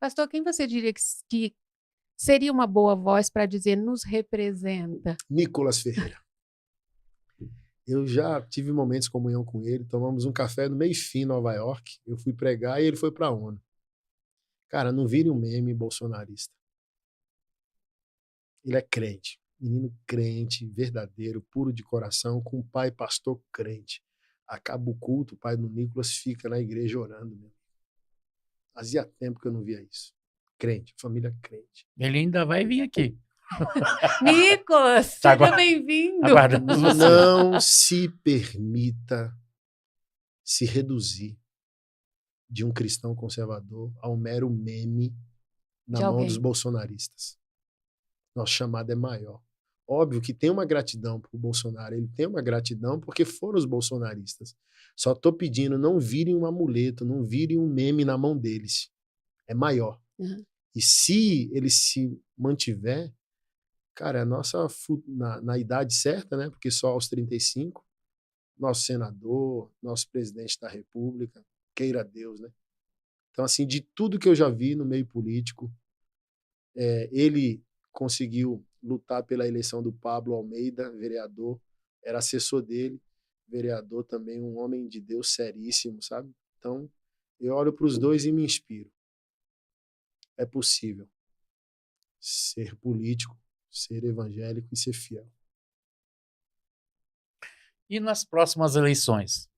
Pastor, quem você diria que seria uma boa voz para dizer nos representa? Nicolas Ferreira. Eu já tive momentos de comunhão com ele, tomamos um café no Meio-Fim, em Nova York. Eu fui pregar e ele foi para a ONU. Cara, não vire um meme bolsonarista. Ele é crente, menino crente, verdadeiro, puro de coração, com pai pastor crente. Acaba o culto, o pai do Nicolas fica na igreja orando. Meu. Fazia tempo que eu não via isso. Crente, família crente. Ele ainda vai vir aqui. Nicolas, Tá seja bem-vindo. Aguardamos você. Não se permita se reduzir de um cristão conservador a um mero meme na De mão alguém. dos bolsonaristas. Nosso chamado é maior. Óbvio que tem uma gratidão pro Bolsonaro, ele tem uma gratidão porque foram os bolsonaristas. Só tô pedindo, não virem um amuleto, não virem um meme na mão deles. É maior. Uhum. E se ele se mantiver, cara, na idade certa, né? Porque só aos 35, nosso senador, nosso presidente da República, queira Deus, né? Então, assim, de tudo que eu já vi no meio político, ele conseguiu lutar pela eleição do Pablo Almeida, vereador, era assessor dele, vereador também, um homem de Deus seríssimo, sabe? Então, eu olho para os dois e me inspiro. É possível ser político, ser evangélico e ser fiel. E nas próximas eleições?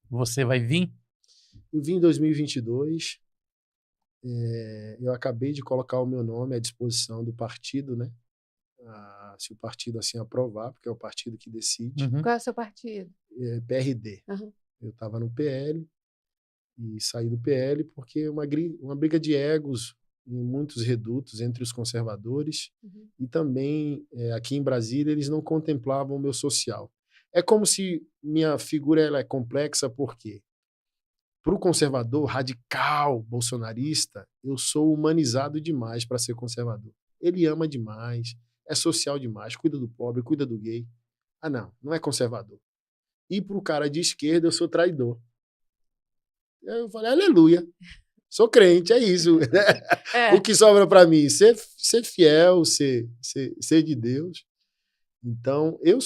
Você vai vir? Eu vim em 2022, eu acabei de colocar o meu nome à disposição do partido, né? Se o partido assim aprovar, porque é o partido que decide, Uhum. Qual é o seu partido? PRD. Uhum. Eu estava no PL e saí do PL porque uma briga de egos em muitos redutos entre os conservadores Uhum. e também aqui em Brasília eles não contemplavam o meu social. É como se minha figura ela é complexa porque para o conservador radical bolsonarista, eu sou humanizado demais para ser conservador. Ele ama demais, é social demais, cuida do pobre, cuida do gay. Ah, não é conservador. E para o cara de esquerda, eu sou traidor. Eu falei, aleluia, sou crente, é isso. O que sobra para mim? Ser fiel, ser de Deus. Então, eu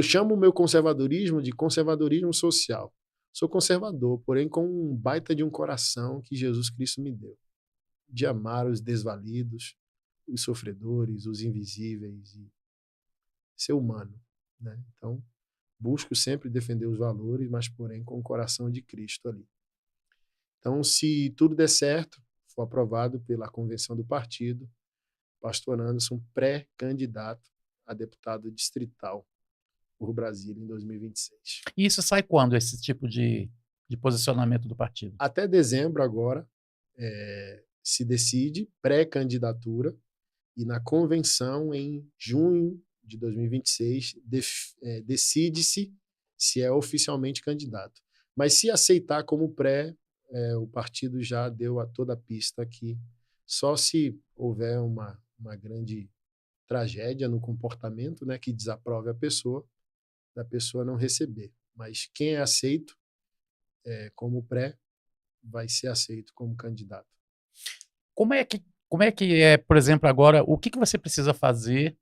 chamo o meu conservadorismo de conservadorismo social. Sou conservador, porém com um baita de um coração que Jesus Cristo me deu. De amar os desvalidos, os sofredores, os invisíveis e ser humano, né? Então, busco sempre defender os valores, mas porém com o coração de Cristo ali. Então, se tudo der certo, for aprovado pela convenção do partido, pastor Anderson pré-candidato a deputado distrital por Brasília em 2026. E isso sai quando, esse tipo de posicionamento do partido? Até dezembro agora se decide pré-candidatura e na convenção em junho de 2026 decide-se se é oficialmente candidato. Mas se aceitar como pré, o partido já deu a toda a pista que só se houver uma grande tragédia no comportamento, né, que desaprove a pessoa, da pessoa não receber. Mas quem é aceito como pré, vai ser aceito como candidato. Como é que por exemplo, agora, o que você precisa fazer?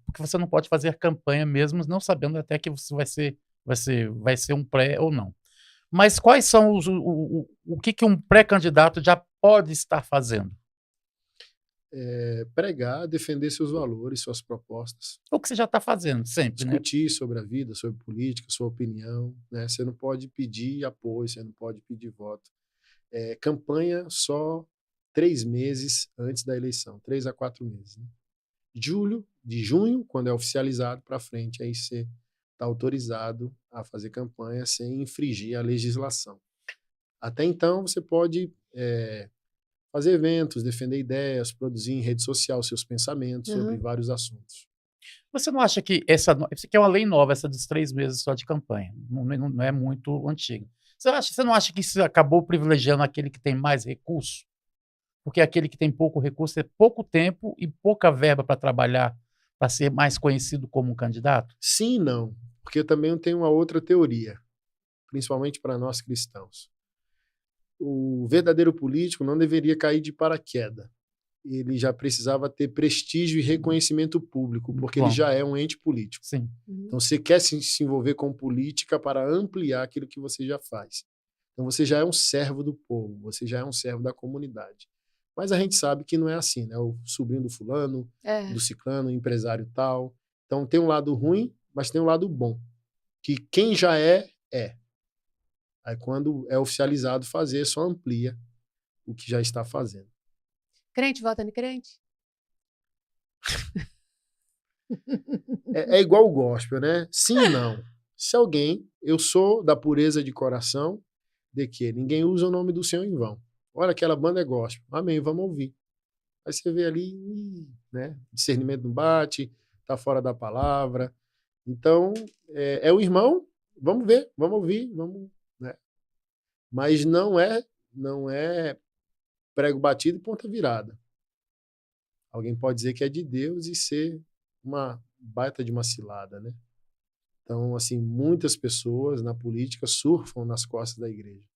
Porque você não pode fazer campanha mesmo, não sabendo até que você vai ser um pré ou não. Mas quais são o que um pré-candidato já pode estar fazendo? Pregar, defender seus valores, suas propostas. O que você já está fazendo sempre, né? Discutir sobre a vida, sobre política, sua opinião. Né? Você não pode pedir apoio, você não pode pedir voto. Campanha só 3 meses antes da eleição, 3 a 4 meses. Né? De junho, quando é oficializado para frente, aí você está autorizado a fazer campanha sem infringir a legislação. Até então, você pode fazer eventos, defender ideias, produzir em rede social seus pensamentos sobre vários assuntos. Você não acha que essa que é uma lei nova, essa dos 3 meses só de campanha, não é muito antiga? Você não acha que isso acabou privilegiando aquele que tem mais recurso? Porque aquele que tem pouco recurso é pouco tempo e pouca verba para trabalhar, para ser mais conhecido como um candidato? Sim e não, porque eu também tenho uma outra teoria, principalmente para nós cristãos. O verdadeiro político não deveria cair de paraquedas. ele já precisava ter prestígio e reconhecimento público, porque Bom. ele já é um ente político. Sim. Então, você quer se envolver com política para ampliar aquilo que você já faz. Então, você já é um servo do povo, você já é um servo da comunidade. Mas a gente sabe que não é assim, né? O sobrinho do fulano, do ciclano, o empresário tal. Então, tem um lado ruim, mas tem um lado bom. Que quem já é. Aí, quando é oficializado fazer, só amplia o que já está fazendo. Crente vota no crente? É igual o gospel, né? Sim e não. Se alguém, eu sou da pureza de coração, de que ninguém usa o nome do Senhor em vão. Olha, aquela banda é gospel. Amém, vamos ouvir. Aí você vê ali, né? Discernimento não bate, tá fora da palavra. Então, é o irmão, vamos ver, vamos ouvir, vamos, né? Mas não é prego batido e ponta virada. Alguém pode dizer que é de Deus e ser uma baita de uma cilada, né? Então, assim, muitas pessoas na política surfam nas costas da igreja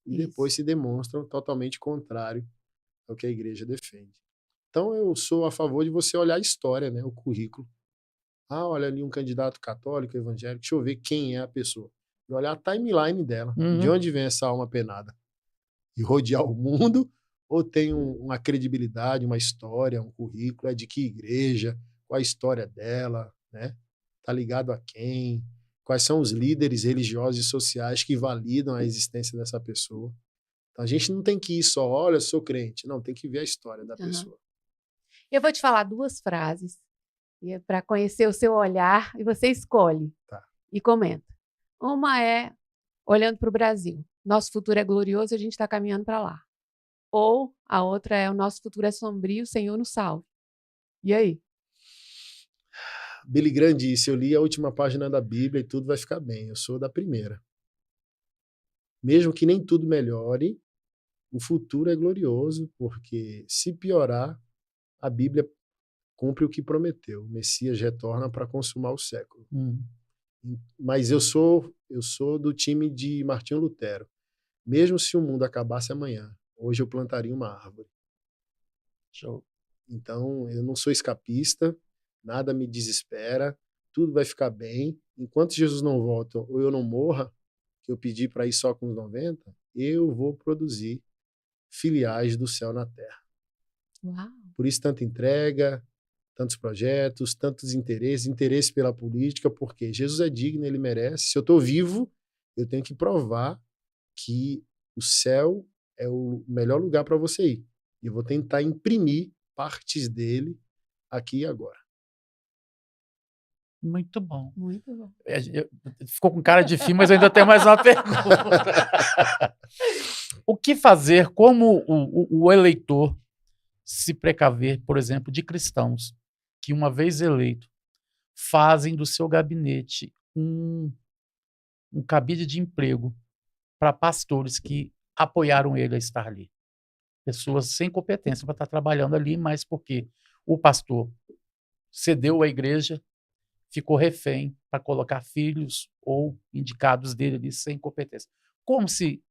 e depois se demonstram totalmente contrário ao que a igreja defende. Então, eu sou a favor de você olhar a história, né? O currículo. Ah, olha ali um candidato católico, evangélico, deixa eu ver quem é a pessoa. E olhar a timeline dela, de onde vem essa alma penada. E rodear o mundo, ou tem uma credibilidade, uma história, um currículo, é de que igreja, qual a história dela, né? Tá ligado a quem? Quais são os líderes religiosos e sociais que validam a existência dessa pessoa? Então, a gente não tem que ir só, olha, eu sou crente. Não, tem que ver a história da pessoa. Eu vou te falar 2 frases para conhecer o seu olhar e você escolhe e comenta. Uma é, olhando para o Brasil, nosso futuro é glorioso e a gente está caminhando para lá. Ou a outra é, o nosso futuro é sombrio, o Senhor nos salve. E aí? Billy Graham disse, eu li a última página da Bíblia e tudo vai ficar bem. Eu sou da primeira. Mesmo que nem tudo melhore, o futuro é glorioso, porque se piorar, a Bíblia cumpre o que prometeu. O Messias retorna para consumar o século. Mas eu sou do time de Martinho Lutero. Mesmo se o mundo acabasse amanhã, hoje eu plantaria uma árvore. Show. Então, eu não sou escapista, nada me desespera, tudo vai ficar bem. Enquanto Jesus não volta ou eu não morra, que eu pedi para ir só com os 90, eu vou produzir filiais do céu na terra. Uau. Por isso, tanta entrega, tantos projetos, tantos interesse pela política, porque Jesus é digno, ele merece. Se eu estou vivo, eu tenho que provar que o céu é o melhor lugar para você ir. E eu vou tentar imprimir partes dele aqui e agora. Muito bom. Muito bom. Ficou com cara de fim, mas eu ainda tenho mais uma pergunta. O que fazer, como o eleitor se precaver, por exemplo, de cristãos que, uma vez eleito, fazem do seu gabinete um cabide de emprego para pastores que apoiaram ele a estar ali? Pessoas sem competência para estar trabalhando ali, mas porque o pastor cedeu à igreja, ficou refém para colocar filhos ou indicados dele ali sem competência. Como se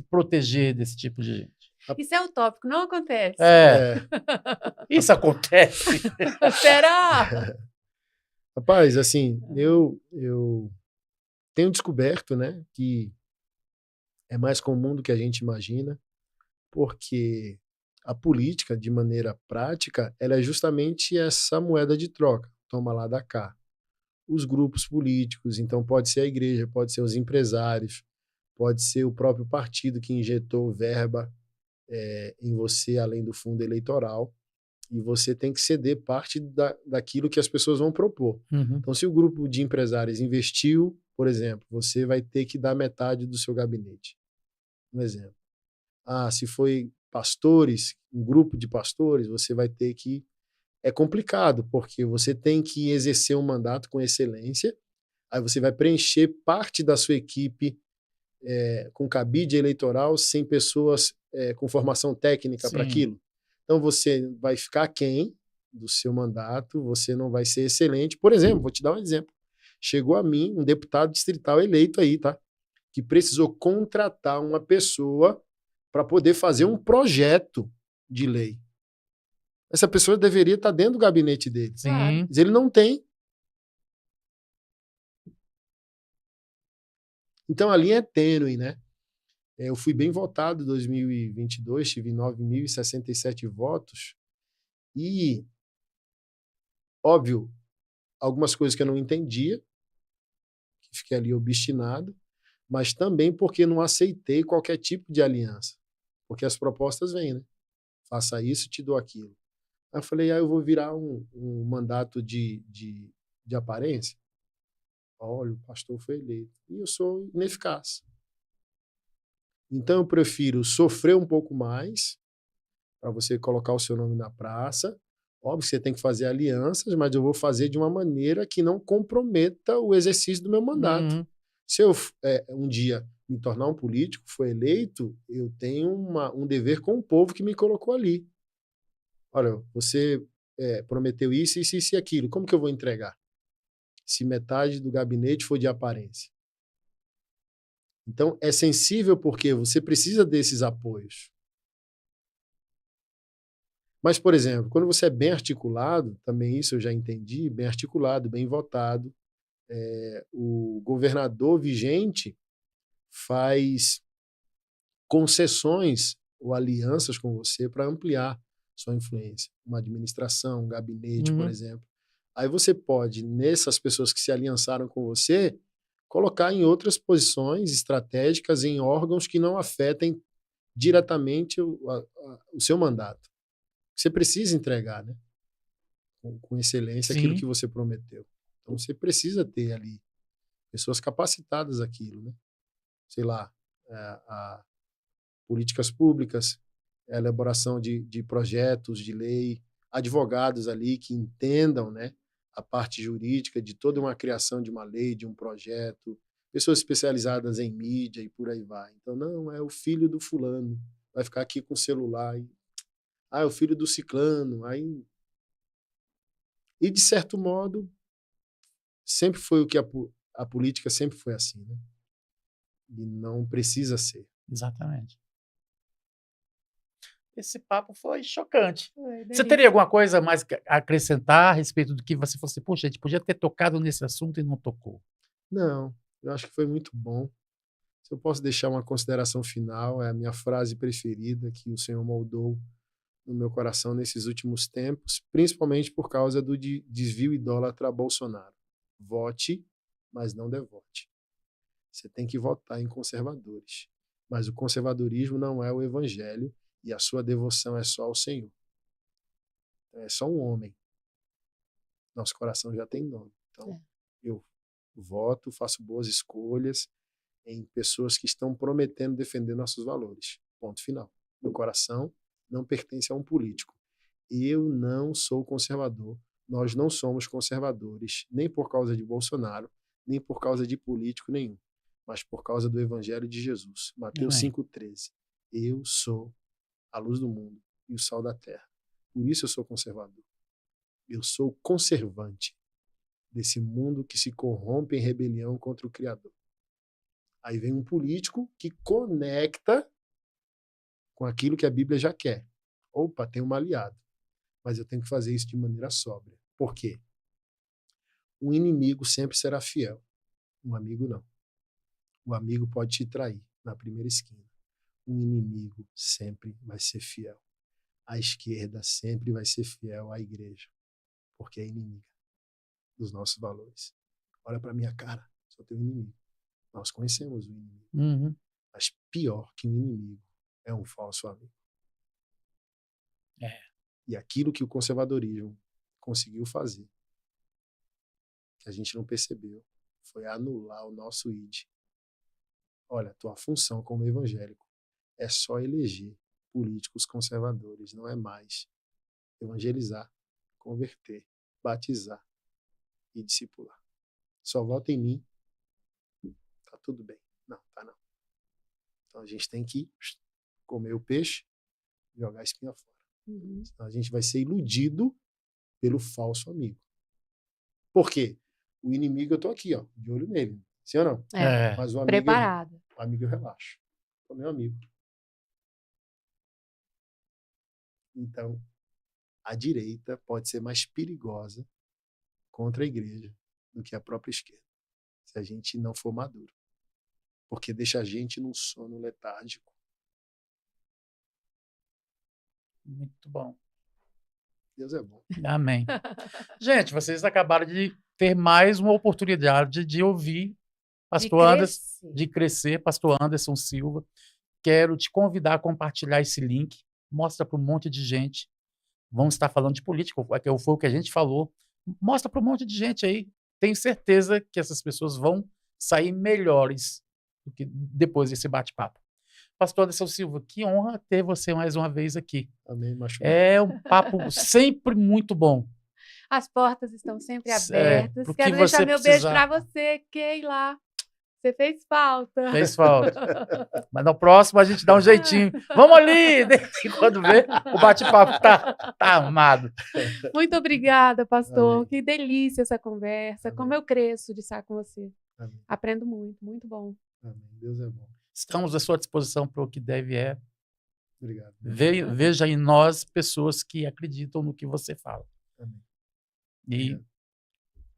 proteger desse tipo de gente? Isso é utópico, não acontece. Isso acontece. Será? Rapaz, assim, eu tenho descoberto, né, que é mais comum do que a gente imagina, porque a política, de maneira prática, ela é justamente essa moeda de troca, toma lá, dá cá. Os grupos políticos, então pode ser a igreja, pode ser os empresários, pode ser o próprio partido que injetou verba em você, além do fundo eleitoral, e você tem que ceder parte daquilo que as pessoas vão propor. Então, se o grupo de empresários investiu, por exemplo, você vai ter que dar metade do seu gabinete. Um exemplo. Se foi pastores, um grupo de pastores, você vai ter que... É complicado, porque você tem que exercer um mandato com excelência, aí você vai preencher parte da sua equipe com cabide eleitoral, sem pessoas com formação técnica para aquilo. Então, você vai ficar aquém do seu mandato, você não vai ser excelente. Por exemplo, vou te dar um exemplo. Chegou a mim um deputado distrital eleito aí, tá? Que precisou contratar uma pessoa para poder fazer um projeto de lei. Essa pessoa deveria estar dentro do gabinete dele. Sim. Mas ele não tem. Então a linha é tênue, né? Eu fui bem votado em 2022, tive 9.067 votos. E, óbvio, algumas coisas que eu não entendia, que fiquei ali obstinado, mas também porque não aceitei qualquer tipo de aliança. Porque as propostas vêm, né? Faça isso, te dou aquilo. Aí eu falei, eu vou virar um mandato de aparência? Olha, o pastor foi eleito. E eu sou ineficaz. Então eu prefiro sofrer um pouco mais para você colocar o seu nome na praça. Óbvio que você tem que fazer alianças, mas eu vou fazer de uma maneira que não comprometa o exercício do meu mandato. Uhum. Se eu um dia me tornar um político, for eleito, eu tenho um dever com o povo que me colocou ali. Olha, você prometeu isso, isso, isso e aquilo. Como que eu vou entregar? Se metade do gabinete for de aparência. Então, é sensível porque você precisa desses apoios. Mas, por exemplo, quando você é bem articulado, também isso eu já entendi, bem articulado, bem votado, o governador vigente faz concessões ou alianças com você para ampliar sua influência. Uma administração, um gabinete, por exemplo. Aí você pode, nessas pessoas que se aliançaram com você, colocar em outras posições estratégicas, em órgãos que não afetem diretamente o seu mandato. Você precisa entregar, né? Com excelência, aquilo que você prometeu. Então você precisa ter ali pessoas capacitadas aquilo, né? Sei lá, políticas públicas, a elaboração de projetos de lei, advogados ali que entendam, né, a parte jurídica de toda uma criação de uma lei, de um projeto, pessoas especializadas em mídia e por aí vai. Então, não, é o filho do fulano, vai ficar aqui com o celular. É o filho do ciclano. Aí... E, de certo modo, sempre foi o que a política sempre foi assim, né? E não precisa ser. Exatamente. Esse papo foi chocante. Você teria alguma coisa mais a acrescentar a respeito do que você fosse, puxa, a gente podia ter tocado nesse assunto e não tocou? Não, eu acho que foi muito bom. Se eu posso deixar uma consideração final, é a minha frase preferida que o Senhor moldou no meu coração nesses últimos tempos, principalmente por causa do desvio idólatra a Bolsonaro. Vote, mas não devote. Você tem que votar em conservadores. Mas o conservadorismo não é o evangelho e a sua devoção é só ao Senhor. É só um homem. Nosso coração já tem nome. Então, eu voto, faço boas escolhas em pessoas que estão prometendo defender nossos valores. Ponto final. Meu coração não pertence a um político. Eu não sou conservador. Nós não somos conservadores, nem por causa de Bolsonaro, nem por causa de político nenhum, mas por causa do Evangelho de Jesus. Mateus 5,13. Eu sou a luz do mundo e o sal da terra. Por isso eu sou conservador. Eu sou conservante desse mundo que se corrompe em rebelião contra o Criador. Aí vem um político que conecta com aquilo que a Bíblia já quer. Opa, tem um aliado. Mas eu tenho que fazer isso de maneira sóbria. Por quê? Um inimigo sempre será fiel. Um amigo não. O amigo pode te trair na primeira esquina. Um inimigo sempre vai ser fiel. A esquerda sempre vai ser fiel à igreja, porque é inimiga dos nossos valores. Olha para minha cara, sou teu inimigo. Nós conhecemos o inimigo. Mas pior que um inimigo é um falso amigo. E aquilo que o conservadorismo conseguiu fazer, que a gente não percebeu, foi anular o nosso ID. Olha, tua função como evangélico é só eleger políticos conservadores, não é mais evangelizar, converter, batizar e discipular. Só vota em mim, tá tudo bem. Não, tá não. Então a gente tem que comer o peixe e jogar a espinha fora. Senão a gente vai ser iludido pelo falso amigo. Por quê? O inimigo, eu tô aqui, ó, de olho nele. Sim ou não? Mas o amigo, preparado. O amigo eu relaxo. É meu amigo. Então, a direita pode ser mais perigosa contra a igreja do que a própria esquerda, se a gente não for maduro. Porque deixa a gente num sono letárgico. Muito bom. Deus é bom. Amém. Gente, vocês acabaram de ter mais uma oportunidade de ouvir Pastor Anderson, de crescer, Pastor Anderson Silva. Quero te convidar a compartilhar esse link, mostra para um monte de gente. Vamos estar falando de política, foi o que a gente falou. Mostra para um monte de gente aí. Tenho certeza que essas pessoas vão sair melhores do que depois desse bate-papo. Pastor Anderson Silva, que honra ter você mais uma vez aqui. Amém, macho. É um papo sempre muito bom. As portas estão sempre abertas. pro que Quero você deixar meu beijo precisar. para você, Keila. Você fez falta. Fez falta. Mas no próximo a gente dá um jeitinho. Vamos ali! E quando vê, o bate-papo tá armado. Muito obrigada, pastor. Amém. Que delícia essa conversa. Amém. Como eu cresço de estar com você. Amém. Aprendo muito, muito bom. Amém. Deus é bom. Estamos à sua disposição para o que deve é. Obrigado. Veja em nós pessoas que acreditam no que você fala. Amém. E Obrigado.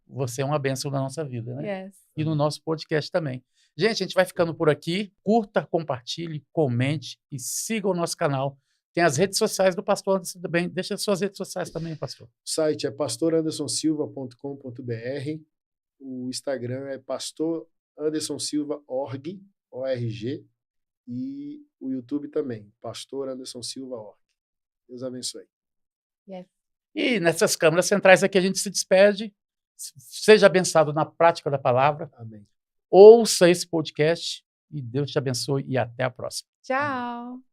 você é uma bênção na nossa vida, né? Yes. E no nosso podcast também. Gente, a gente vai ficando por aqui. Curta, compartilhe, comente e siga o nosso canal. Tem as redes sociais do Pastor Anderson também. Deixa as suas redes sociais também, pastor. O site é pastorandersonsilva.com.br. O Instagram é pastorandersonsilva.org, O-R-G. E o YouTube também, Pastor Anderson Silva org. Deus abençoe. Yes. E nessas câmeras centrais aqui a gente se despede. Seja abençoado na prática da palavra. Amém. Ouça esse podcast e Deus te abençoe e até a próxima. Tchau.